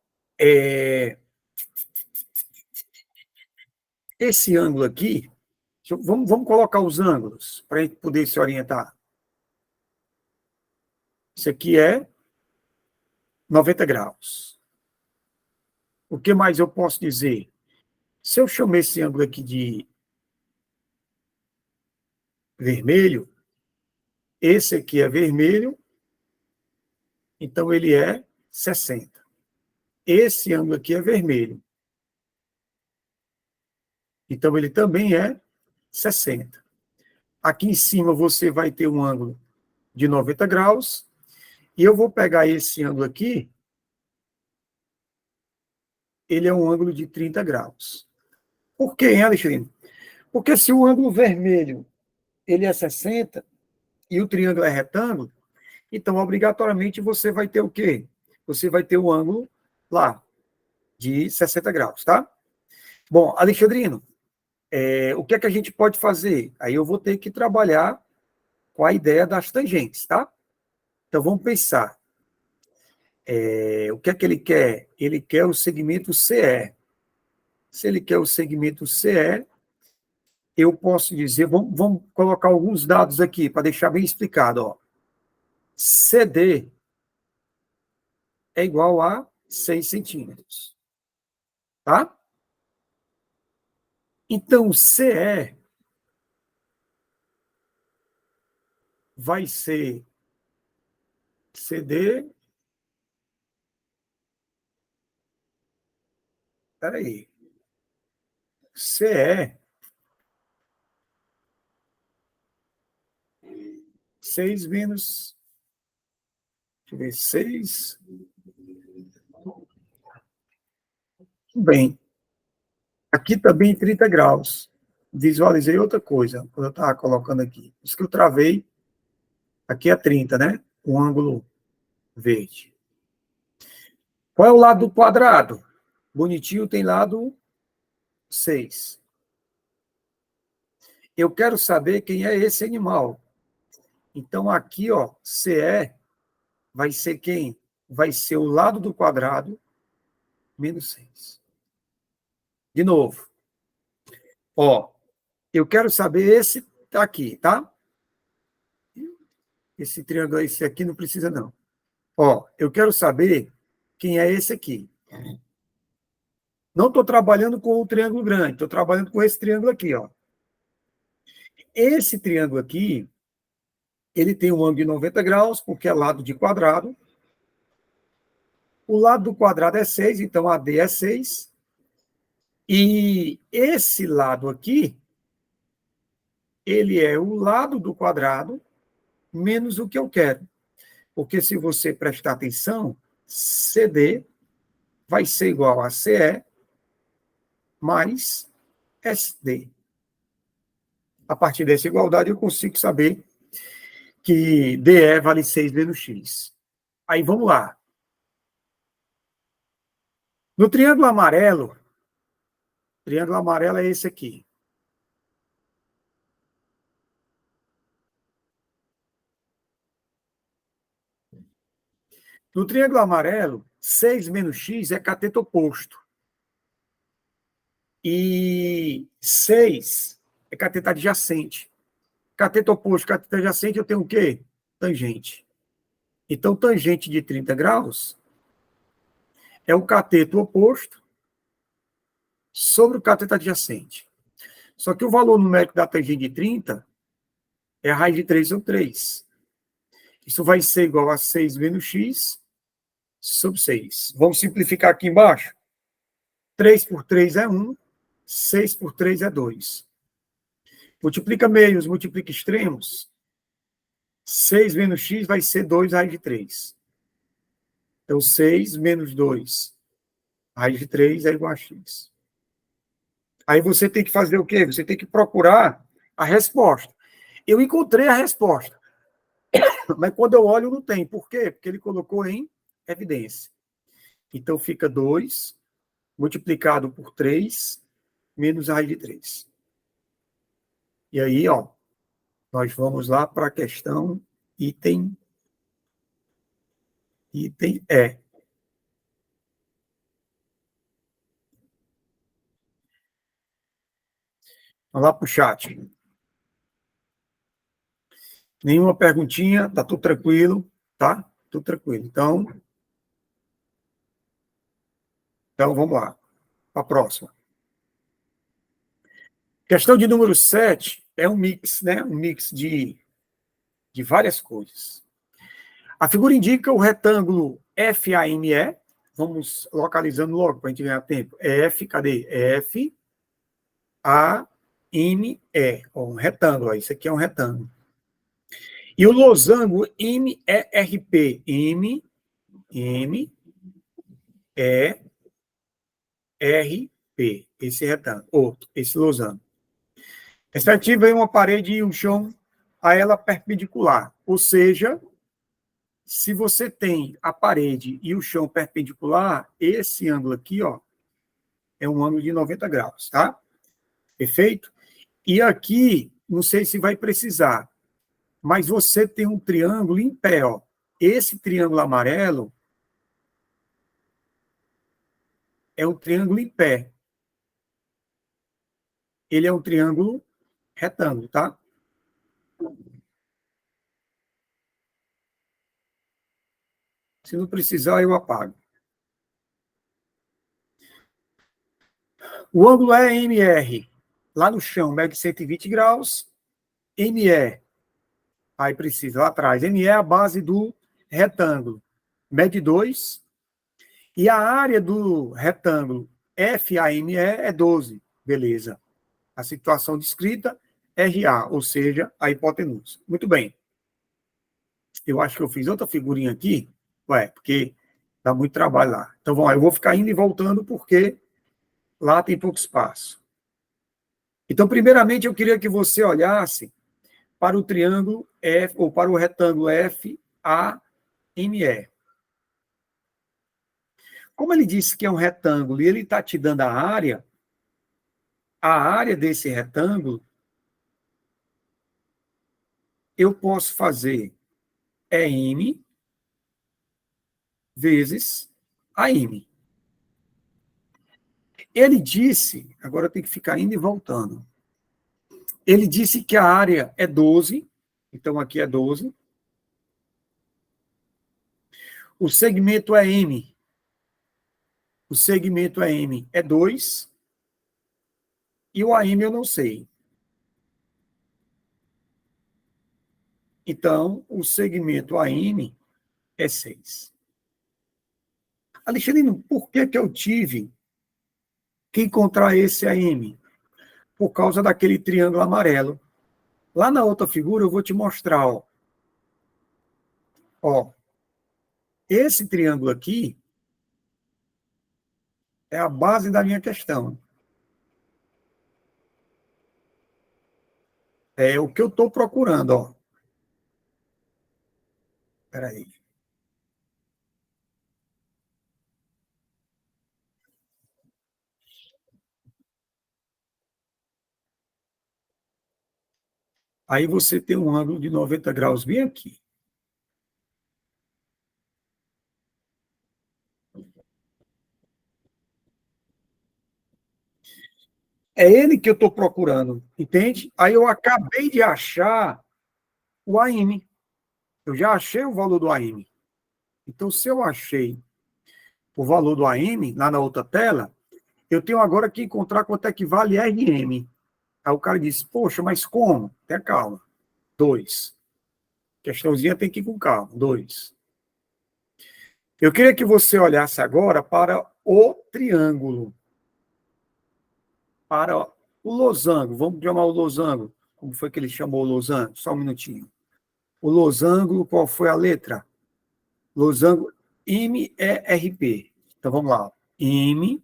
esse ângulo aqui, vamos colocar os ângulos para a gente poder se orientar. Isso aqui é 90 graus. O que mais eu posso dizer? Se eu chamar esse ângulo aqui de vermelho, esse aqui é vermelho, então ele é 60. Esse ângulo aqui é vermelho. Então ele também é 60. Aqui em cima você vai ter um ângulo de 90 graus, e eu vou pegar esse ângulo aqui, ele é um ângulo de 30 graus. Por quê, hein, Alexandre? Porque se o ângulo vermelho ele é 60 e o triângulo é retângulo, então, obrigatoriamente, você vai ter o quê? Você vai ter o ângulo lá, de 60 graus, tá? Bom, Alexandrino, o que é que a gente pode fazer? Aí eu vou ter que trabalhar com a ideia das tangentes, tá? Então, vamos pensar. O que é que ele quer? Ele quer o segmento CE. Se ele quer o segmento CE, eu posso dizer, vamos colocar alguns dados aqui para deixar bem explicado. Ó. CD é igual a 6 centímetros. Tá? Então, CE vai ser CD. Espera aí. CE 6 menos. Deixa eu ver, 6. Bem, aqui também 30 graus. Visualizei outra coisa quando eu estava colocando aqui. Isso que eu travei. Aqui é 30, né? O ângulo verde. Qual é o lado do quadrado? Bonitinho tem lado 6. Eu quero saber quem é esse animal. Então, aqui, ó, CE vai ser quem? Vai ser o lado do quadrado menos 6. De novo. Ó, eu quero saber esse tá aqui, tá? Esse triângulo, esse aqui não precisa, não. Ó, eu quero saber quem é esse aqui. Não estou trabalhando com o triângulo grande, estou trabalhando com esse triângulo aqui, ó. Esse triângulo aqui, ele tem um ângulo de 90 graus, porque é lado de quadrado. O lado do quadrado é 6, então AD é 6. E esse lado aqui, ele é o lado do quadrado menos o que eu quero. Porque se você prestar atenção, CD vai ser igual a CE mais SD. A partir dessa igualdade, eu consigo saber que DE vale 6 menos X. Aí, vamos lá. No triângulo amarelo é esse aqui. No triângulo amarelo, 6 menos X é cateto oposto. E 6 é cateto adjacente. Cateto oposto, cateto adjacente, eu tenho o quê? tangente. Então, tangente de 30 graus é o cateto oposto sobre o cateto adjacente. Só que o valor numérico da tangente de 30 é a raiz de 3 sobre 3. Isso vai ser igual a 6 menos x sobre 6. Vamos simplificar aqui embaixo. 3 por 3 é 1, 6 por 3 é 2. Multiplica meios, multiplica extremos. 6 menos x vai ser 2 raiz de 3. Então, 6 menos 2 raiz de 3 é igual a x. Aí você tem que fazer o quê? Você tem que procurar a resposta. Eu encontrei a resposta, mas quando eu olho não tem. Por quê? Porque ele colocou em evidência. Então, fica 2 multiplicado por 3 menos a raiz de 3. E aí, ó, nós vamos lá para a questão item E. Vamos lá para o chat. Nenhuma perguntinha, tá tudo tranquilo, tá? Tudo tranquilo. Então vamos lá, para a próxima. Questão de número 7 é um mix, né? Um mix de várias coisas. A figura indica o retângulo FAME. Vamos localizando logo para a gente ganhar tempo. Cadê? FAME. Um retângulo, isso aqui é um retângulo. E o losango MERP. MERP. Esse retângulo. Outro, esse losango. Perspectiva é uma parede e um chão a ela perpendicular. Ou seja, se você tem a parede e o chão perpendicular, esse ângulo aqui, ó, é um ângulo de 90 graus, tá? Perfeito? E aqui, não sei se vai precisar, mas você tem um triângulo em pé, ó. Esse triângulo amarelo é um triângulo em pé. Ele é um triângulo retângulo, tá? Se não precisar, eu apago. O ângulo é MR. Lá no chão, mede 120 graus. ME, aí precisa, lá atrás. ME é a base do retângulo. Mede 2. E a área do retângulo FAME é 12. Beleza. A situação descrita, RA, ou seja, a hipotenusa. Muito bem. Eu acho que eu fiz outra figurinha aqui. Ué, porque dá muito trabalho lá. Então, vamos lá, eu vou ficar indo e voltando porque lá tem pouco espaço. Então, primeiramente, eu queria que você olhasse para o triângulo F, ou para o retângulo FAME. Como ele disse que é um retângulo e ele está te dando a área desse retângulo, eu posso fazer EM vezes AM. Ele disse, agora eu tenho que ficar indo e voltando. Ele disse que a área é 12, então aqui é 12. O segmento é M. O segmento é M é 2. E o AM eu não sei. Então, o segmento AM é 6. Alexandrino, por que eu tive que encontrar esse AM? Por causa daquele triângulo amarelo. Lá na outra figura eu vou te mostrar, ó. Ó, esse triângulo aqui é a base da minha questão. É o que eu estou procurando, ó. Espera aí. Aí você tem um ângulo de 90 graus bem aqui. É ele que eu estou procurando, entende? Aí eu acabei de achar o AM. Eu já achei o valor do AM. Então, se eu achei o valor do AM, lá na outra tela, eu tenho agora que encontrar quanto é que vale RM. Aí o cara disse, poxa, mas como? Tenha calma. 2. Questãozinha tem que ir com calma. 2. Eu queria que você olhasse agora para o triângulo. Para o losango. Vamos chamar o losango. Como foi que ele chamou o losango? Só um minutinho. O losango, qual foi a letra? Losango IMERP. Então vamos lá. IMERP.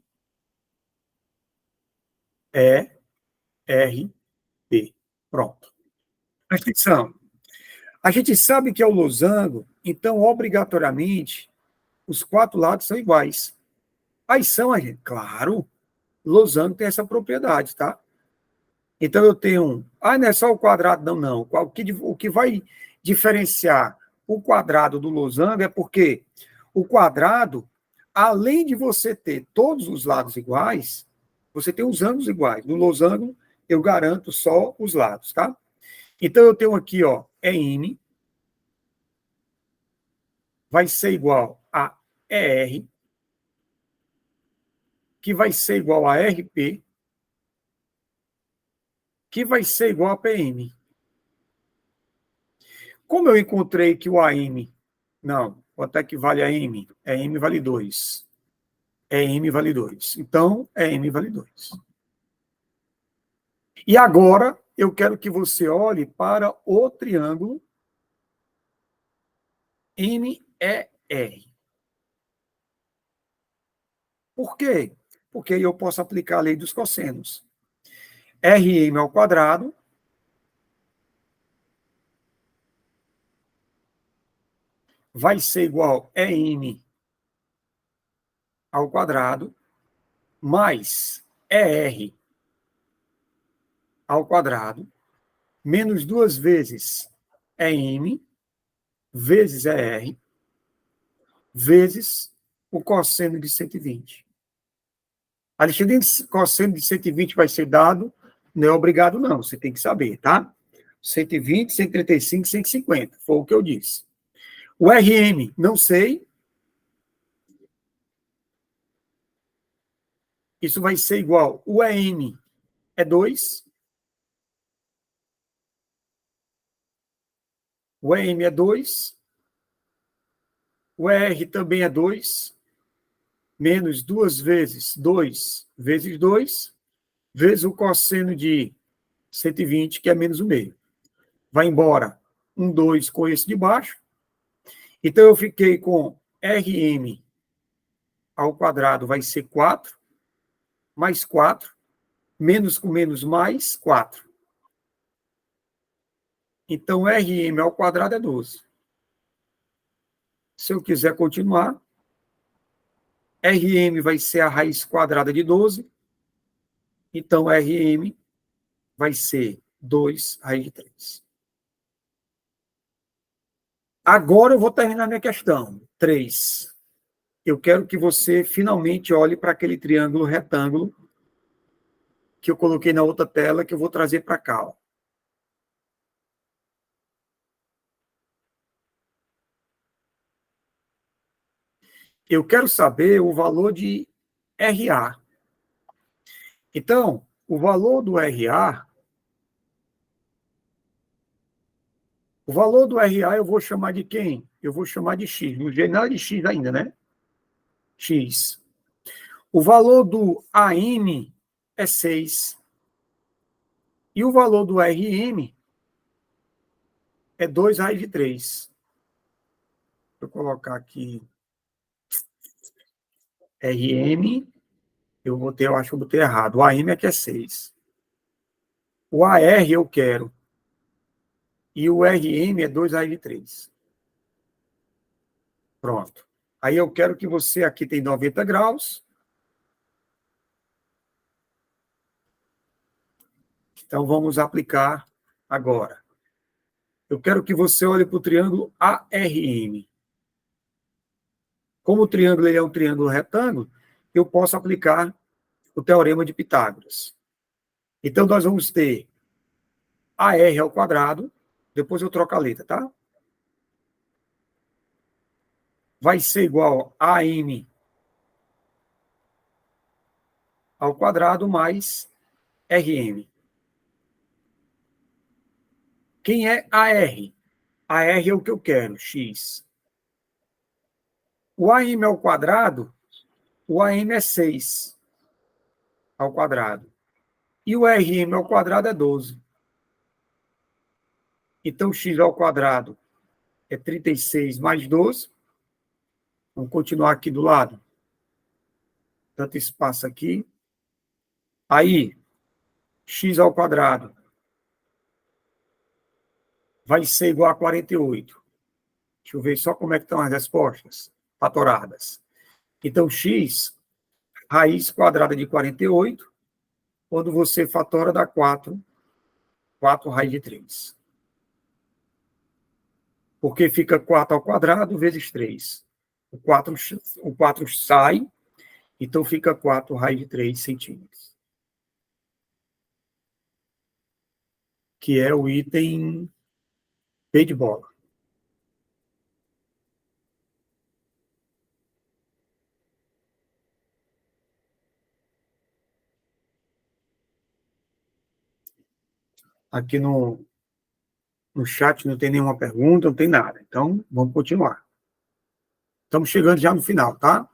Pronto. Presta atenção. A gente sabe que é o losango, então, obrigatoriamente, os 4 lados são iguais. Aí são, a gente, claro, losango tem essa propriedade, tá? Então eu tenho não é só o quadrado, não, não. O que vai diferenciar o quadrado do losango é porque o quadrado, além de você ter todos os lados iguais, você tem os ângulos iguais. No losango, eu garanto só os lados, tá? Então eu tenho aqui, ó, EM vai ser igual a ER, que vai ser igual a RP, que vai ser igual a PM. Como eu encontrei que o AM, não, quanto é que vale a M? M vale 2. M vale 2. Então, M vale 2. E agora, eu quero que você olhe para o triângulo MER. Por quê? Porque aí eu posso aplicar a lei dos cossenos. RM ao quadrado vai ser igual a EM ao quadrado mais ER ao quadrado menos 2 vezes EM vezes ER vezes o cosseno de 120. Alexandre, cosseno de 120 vai ser dado, não é obrigado não, você tem que saber, tá? 120, 135, 150, foi o que eu disse. O RM, não sei. Isso vai ser igual, o EM é 2, o EM é 2, o ER também é 2, menos 2 vezes 2 vezes 2, vezes o cosseno de 120, que é menos o meio. Vai embora um 2 com esse de baixo. Então, eu fiquei com RM ao quadrado vai ser 4, mais 4, menos com menos mais 4. Então, RM ao quadrado é 12. Se eu quiser continuar, RM vai ser a raiz quadrada de 12. Então, RM vai ser 2 raiz de 3. Agora eu vou terminar minha questão. 3. Eu quero que você finalmente olhe para aquele triângulo retângulo que eu coloquei na outra tela, que eu vou trazer para cá. Ó. Eu quero saber o valor de RA. Então, o valor do RA, eu vou chamar de quem? Eu vou chamar de X. Não sei nada de X ainda, né? X. O valor do AM é 6. E o valor do RM é 2 raiz de 3. Vou colocar aqui RM, eu acho que eu botei errado. O AM é que é 6. O AR eu quero. E o RM é 2 raiz de 3. Pronto. Aí eu quero que você, aqui tem 90 graus. Então vamos aplicar agora. Eu quero que você olhe para o triângulo ARM. Como o triângulo é um triângulo retângulo, eu posso aplicar o teorema de Pitágoras. Então nós vamos ter AR ao quadrado, depois eu troco a letra, tá? vai ser igual a AM ao quadrado mais RM. Quem é AR? AR é o que eu quero, X. O AM ao quadrado, o AM é 6 ao quadrado. E o RM ao quadrado é 12. Então, x ao quadrado é 36 mais 12. Vamos continuar aqui do lado. Tanto espaço aqui. Aí, x ao quadrado vai ser igual a 48. Deixa eu ver só como é que estão as respostas fatoradas. Então, x, raiz quadrada de 48, quando você fatora, dá 4. 4 raiz de 3. Porque fica 4 ao quadrado vezes 3. O 4 sai, então fica 4 raiz de 3 centímetros. Que é o item P de bola. Aqui no chat não tem nenhuma pergunta, não tem nada. Então, vamos continuar. Estamos chegando já no final, tá?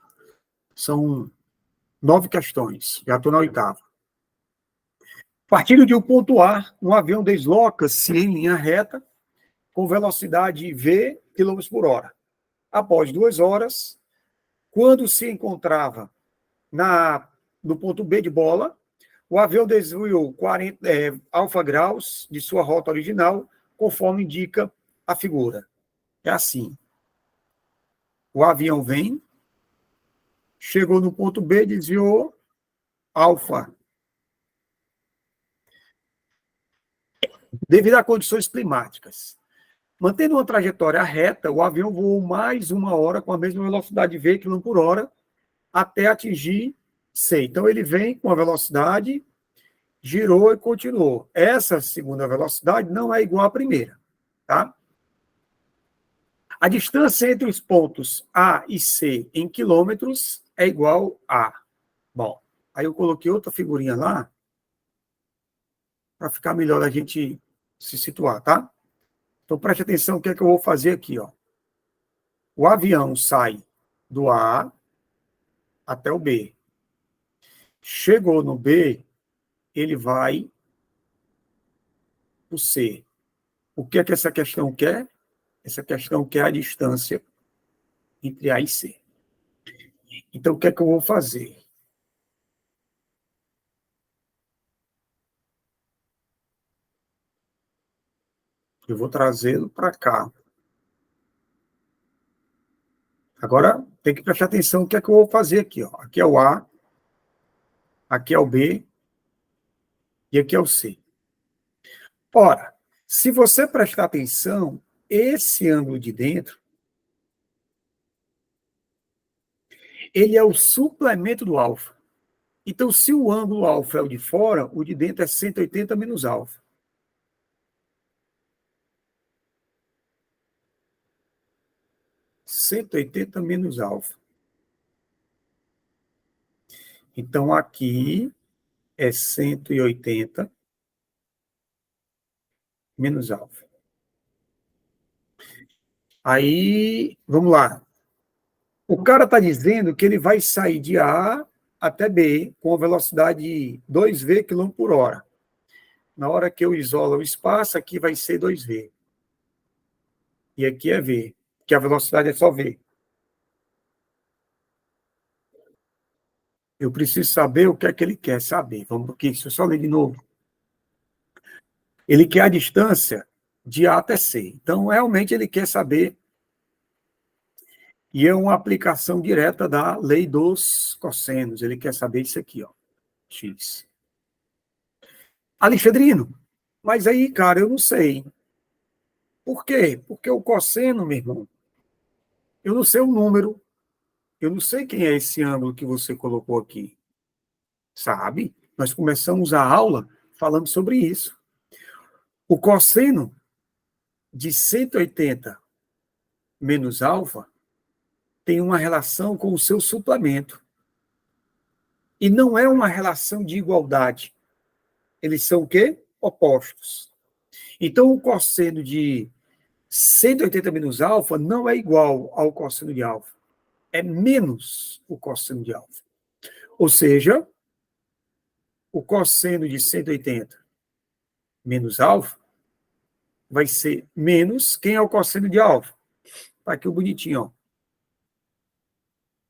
São 9 questões. Já estou na 8ª. Partindo de um ponto A, um avião desloca-se em linha reta com velocidade v km por hora. Após 2 horas, quando se encontrava no ponto B de bola, o avião desviou 40 alfa graus de sua rota original, conforme indica a figura. É assim. O avião vem, chegou no ponto B, desviou alfa. Devido a condições climáticas. Mantendo uma trajetória reta, o avião voou mais 1 hora com a mesma velocidade v km por hora até atingir C. Então, ele vem com a velocidade, girou e continuou. Essa segunda velocidade não é igual à primeira, tá? A distância entre os pontos A e C em quilômetros é igual a... Bom, aí eu coloquei outra figurinha lá para ficar melhor a gente se situar, tá? Então, preste atenção o que é que eu vou fazer aqui, ó. O avião sai do A até o B. Chegou no B, ele vai para o C. O que é que essa questão quer? Essa questão quer a distância entre A e C. Então, o que é que eu vou fazer? Eu vou trazê-lo para cá. Agora, tem que prestar atenção no que é que eu vou fazer aqui. Ó. Aqui é o A, aqui é o B e aqui é o C. Ora, se você prestar atenção, esse ângulo de dentro, ele é o suplemento do alfa. Então, se o ângulo alfa é o de fora, o de dentro é 180 menos alfa. 180 menos alfa. Então, aqui é 180 menos alfa. Aí, vamos lá. O cara está dizendo que ele vai sair de A até B com a velocidade de 2v km por hora. Na hora que eu isolo o espaço, aqui vai ser 2v. E aqui é v, que a velocidade é só v. Eu preciso saber o que é que ele quer saber. Vamos aqui, deixa eu só ler de novo. Ele quer a distância de A até C. Então, realmente, ele quer saber. E é uma aplicação direta da lei dos cossenos. Ele quer saber isso aqui, ó. X. Alexandrino, mas aí, cara, eu não sei. Por quê? Porque o cosseno, meu irmão, eu não sei o número, eu não sei quem é esse ângulo que você colocou aqui. Sabe? Nós começamos a aula falando sobre isso. O cosseno de 180 menos alfa tem uma relação com o seu suplemento. E não é uma relação de igualdade. Eles são o quê? Opostos. Então, o cosseno de 180 menos alfa não é igual ao cosseno de alfa. É menos o cosseno de alfa. Ou seja, o cosseno de 180 menos alfa vai ser menos quem é o cosseno de alfa. Está aqui o bonitinho, ó.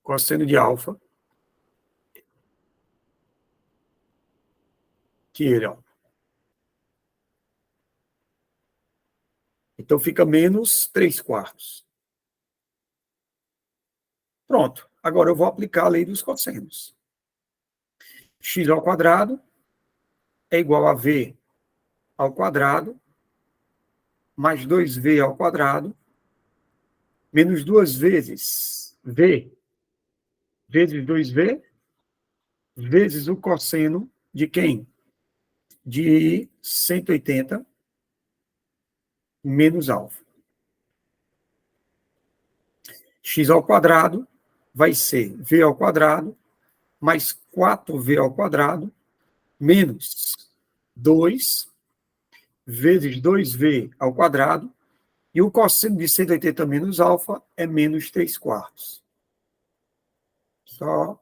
Cosseno de alfa, que ele, ó. Então fica menos 3/4. Pronto. Agora eu vou aplicar a lei dos cossenos. X ao quadrado é igual a V ao quadrado mais 2V ao quadrado menos 2 vezes V vezes 2V vezes o cosseno de quem? De 180 menos alfa. X ao quadrado vai ser V ao quadrado mais 4V ao quadrado menos 2 vezes 2V ao quadrado, e o cosseno de 180 menos alfa é menos 3/4. Só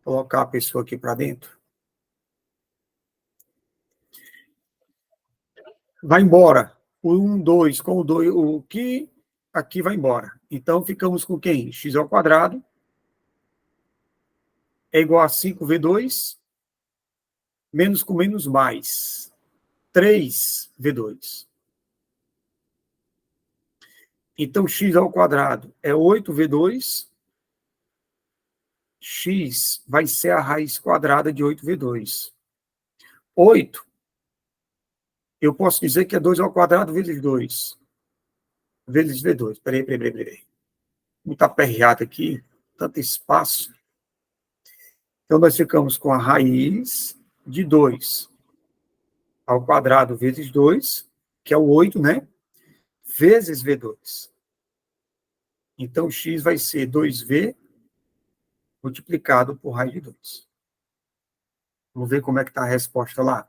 colocar a pessoa aqui para dentro. Vai embora. O 1, 2 com o 2, o que aqui vai embora. Então, ficamos com quem? X ao quadrado é igual a 5V2 menos com menos mais 3V2. Então, x ao quadrado é 8V2. X vai ser a raiz quadrada de 8V2. 8, eu posso dizer que é 2 ao quadrado vezes 2. Vezes V2. Peraí. Muito aperreado aqui, tanto espaço. Então, nós ficamos com a raiz de 2 ao quadrado vezes 2, que é o 8, né? Vezes V2. Então, x vai ser 2V multiplicado por raiz de 2. Vamos ver como é que está a resposta lá.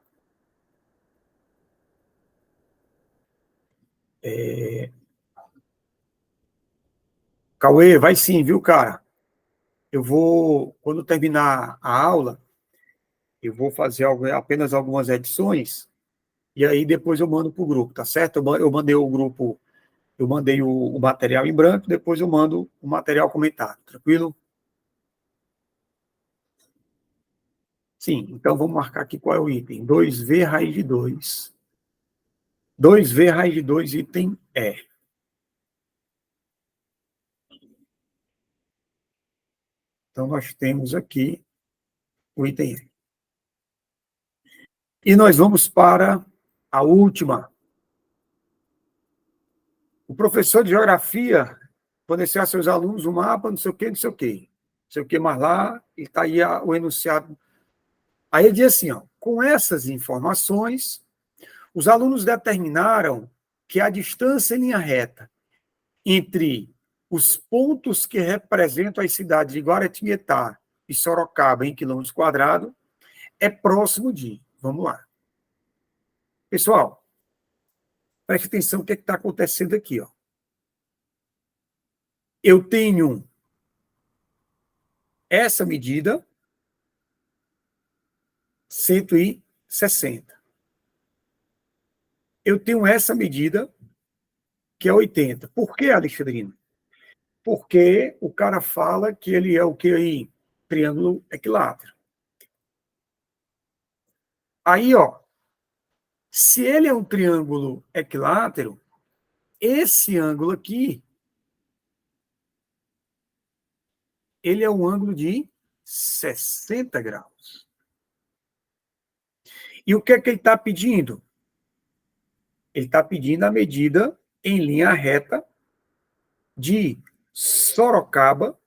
Cauê, vai sim, viu, cara? Eu vou, quando terminar a aula, eu vou fazer apenas algumas edições, e aí depois eu mando para o grupo, tá certo? Eu mandei o grupo, eu mandei o material em branco, depois eu mando o material comentado, tranquilo? Sim, então vamos marcar aqui qual é o item. 2V raiz de 2. 2V raiz de 2, item E. Então, nós temos aqui o item E. E nós vamos para a última. O professor de geografia forneceu a seus alunos um mapa, não sei o quê, não sei o quê. Não sei o que mais lá, e está aí o enunciado. Aí ele diz assim, ó, com essas informações, os alunos determinaram que a distância em linha reta entre os pontos que representam as cidades de Guaratinguetá e Sorocaba em quilômetros quadrados é próximo de. Vamos lá. Pessoal, preste atenção no que está acontecendo aqui. Ó. Eu tenho essa medida, 160. Eu tenho essa medida, que é 80. Por que, Alexandrino? Porque o cara fala que ele é o que aí? Triângulo equilátero. Aí, ó, se ele é um triângulo equilátero, esse ângulo aqui, ele é um ângulo de 60 graus. E o que é que ele está pedindo? Ele está pedindo a medida em linha reta de Sorocaba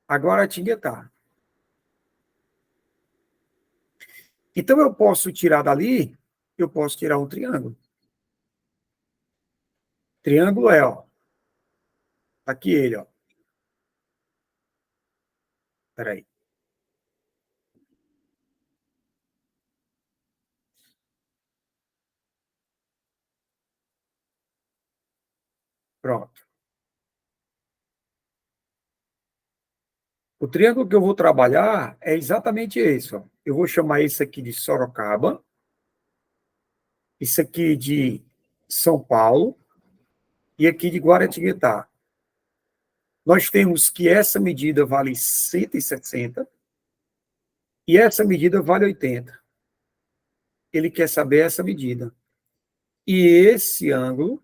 a Guaratinguetá. Então, eu posso tirar dali, eu posso tirar um triângulo. Triângulo é, ó, Aqui ele, ó. Peraí. Pronto. O triângulo que eu vou trabalhar é exatamente esse, ó. Eu vou chamar esse aqui de Sorocaba, esse aqui de São Paulo e aqui de Guaratinguetá. Nós temos que essa medida vale 160 e essa medida vale 80. Ele quer saber essa medida. E esse ângulo,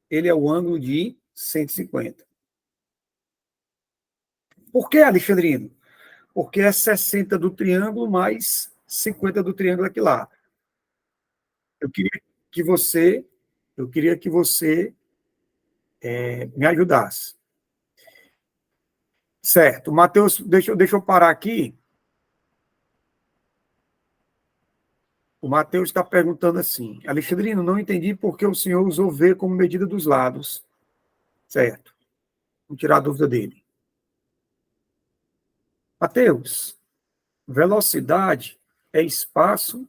ele é o ângulo de 150. Por que, Alexandrino? Porque é 60 do triângulo mais 50 do triângulo aqui lá. Eu queria que você, eu queria que você me ajudasse. Certo. Matheus, deixa eu parar aqui. O Matheus está perguntando assim: Alexandrino, não entendi por que o senhor usou V como medida dos lados. Certo. Vamos tirar a dúvida dele. Matheus, velocidade é espaço,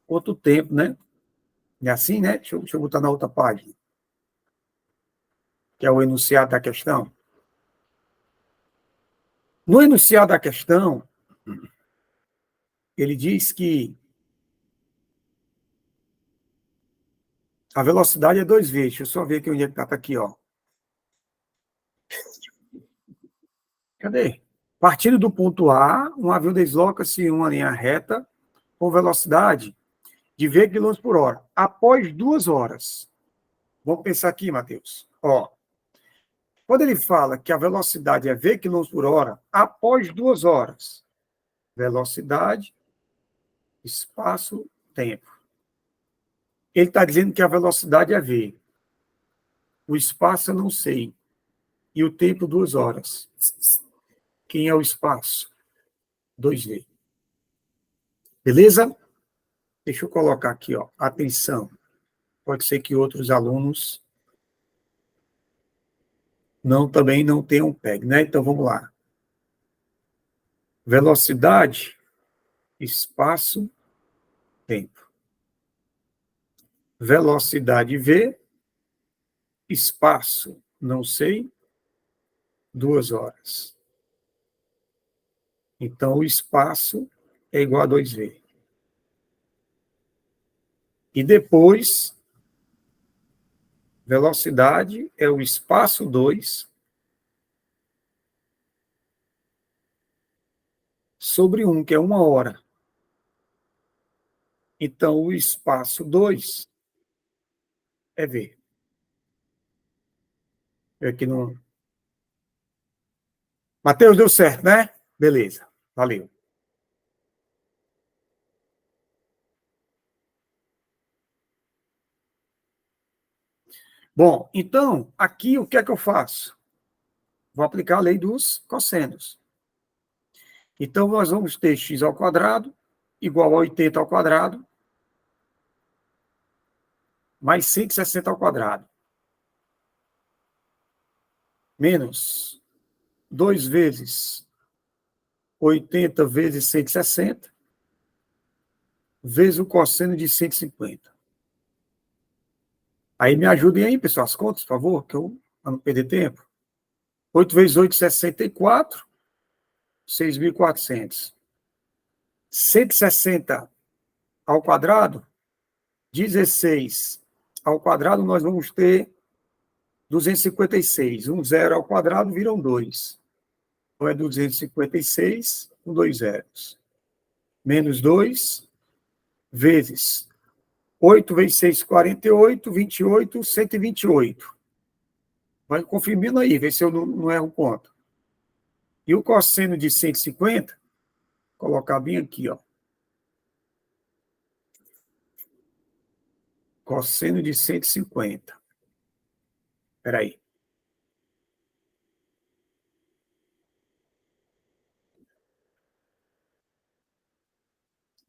outro tempo, né? É assim, né? Deixa eu botar na outra página, que é o enunciado da questão. No enunciado da questão, ele diz que a velocidade é 2V. Deixa eu só ver aqui onde é que está. Tá aqui, ó. Cadê? Partindo do ponto A, um avião desloca-se em uma linha reta com velocidade de V km por hora. Após 2 horas. Vamos pensar aqui, Matheus. Ó, quando ele fala que a velocidade é V km por hora, após 2 horas. Velocidade, espaço, tempo. Ele está dizendo que a velocidade é V. O espaço eu não sei. E o tempo, 2 horas. Quem é o espaço? 2V. Beleza? Deixa eu colocar aqui, ó. Atenção. Pode ser que outros alunos também não tenham PEG, né? Então vamos lá. Velocidade, espaço, tempo. Velocidade V, espaço, não sei, 2 horas. Então o espaço é igual a 2V. E depois, velocidade é o espaço 2 sobre 1, que é 1 hora. Então, o espaço 2 é V. Aqui no... Matheus, deu certo, né? Beleza, valeu. Bom, então, aqui o que é que eu faço? Vou aplicar a lei dos cossenos. Então, nós vamos ter x ao quadrado igual a 80 ao quadrado mais 160 ao quadrado menos 2 vezes 80 vezes 160 vezes o cosseno de 150. Aí me ajudem aí, pessoal, as contas, por favor, que eu para não perder tempo. 8 vezes 8, 64, 6.400. 160 ao quadrado, 16 ao quadrado, nós vamos ter 256. Um zero ao quadrado viram 2. Então é 256 com 2 zeros. Menos 2 vezes 8 vezes 6, 48, 28, 128. Vai confirmando aí, vê se eu não erro o ponto. E o cosseno de 150, colocar bem aqui, ó. Cosseno de 150. Espera aí.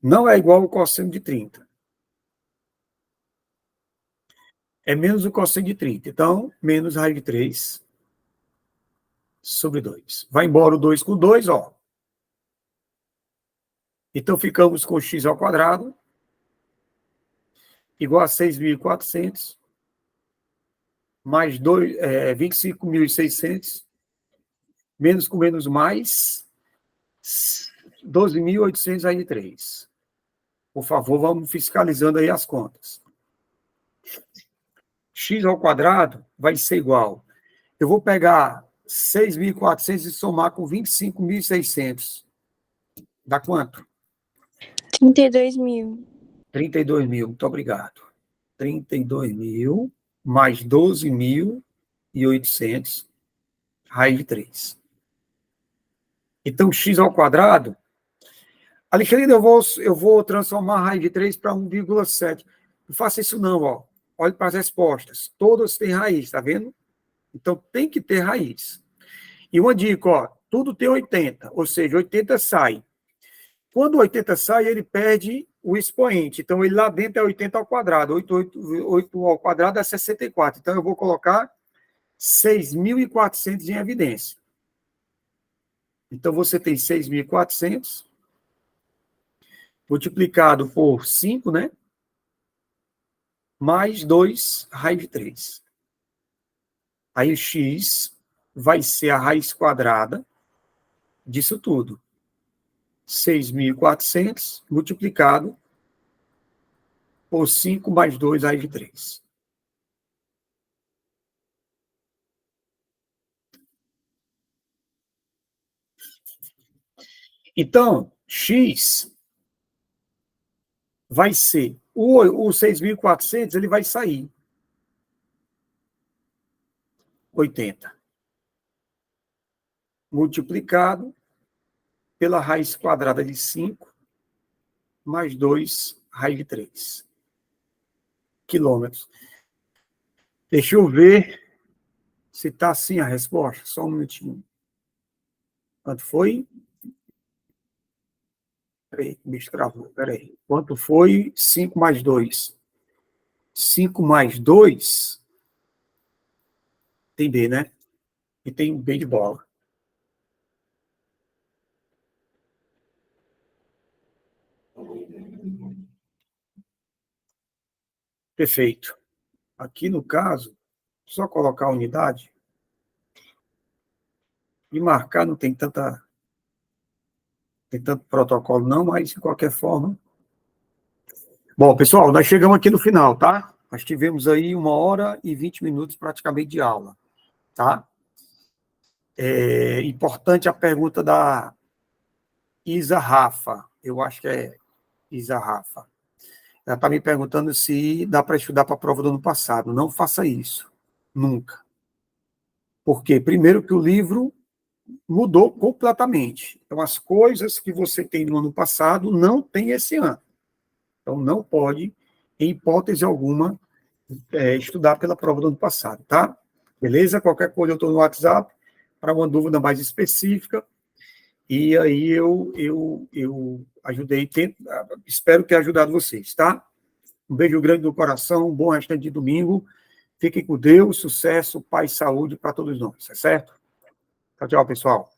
Não é igual ao cosseno de 30. é menos o cosseno de 30. Então, menos raiz de 3 sobre 2. Vai embora o 2 com 2, ó. Então, ficamos com x ao quadrado igual a 6.400 mais 25.600 menos com menos mais 12.800 raiz de 3. Por favor, vamos fiscalizando aí as contas. X ao quadrado vai ser igual. Eu vou pegar 6.400 e somar com 25.600. Dá quanto? 32.000. 32.000, muito obrigado. 32.000 mais 12.800 raiz de 3. Então, x ao quadrado... Alexandre, eu vou transformar a raiz de 3 para 1,7. Não faça isso não, ó. Olhe para as respostas. Todas têm raiz, tá vendo? Então, tem que ter raiz. E uma dica, ó. Tudo tem 80, ou seja, 80 sai. Quando o 80 sai, ele perde o expoente. Então, ele lá dentro é 80 ao quadrado. 8 ao quadrado é 64. Então, eu vou colocar 6.400 em evidência. Então, você tem 6.400 multiplicado por 5, né? Mais 2 raiz de 3. Aí o x vai ser a raiz quadrada disso tudo. 6.400 multiplicado por 5 mais 2 raiz de 3. Então, x vai ser, o 6.400, ele vai sair 80. Multiplicado pela raiz quadrada de 5 mais 2 raiz de 3 quilômetros. Deixa eu ver se está assim a resposta. Só um minutinho. Quanto foi? Peraí, o bicho travou. Peraí. Quanto foi? 5 mais 2. 5 mais 2 tem B, né? E tem B de bola. Perfeito. Aqui no caso, só colocar a unidade. E marcar não tem tanto protocolo não, mas de qualquer forma. Bom, pessoal, nós chegamos aqui no final, tá? Nós tivemos aí 1 hora e 20 minutos praticamente de aula, tá? É importante a pergunta da Isa Rafa. Eu acho que é Isa Rafa. Ela está me perguntando se dá para estudar para a prova do ano passado. Não faça isso. Nunca. Porque, primeiro, que o livro mudou completamente. Então, as coisas que você tem no ano passado não tem esse ano. Então, não pode, em hipótese alguma, estudar pela prova do ano passado, tá? Beleza? Qualquer coisa eu estou no WhatsApp para uma dúvida mais específica. E aí eu ajudei, espero ter ajudado vocês, tá? Um beijo grande no coração, um bom restante de domingo. Fiquem com Deus, sucesso, paz e saúde para todos nós, tá certo? Tchau, tchau, pessoal.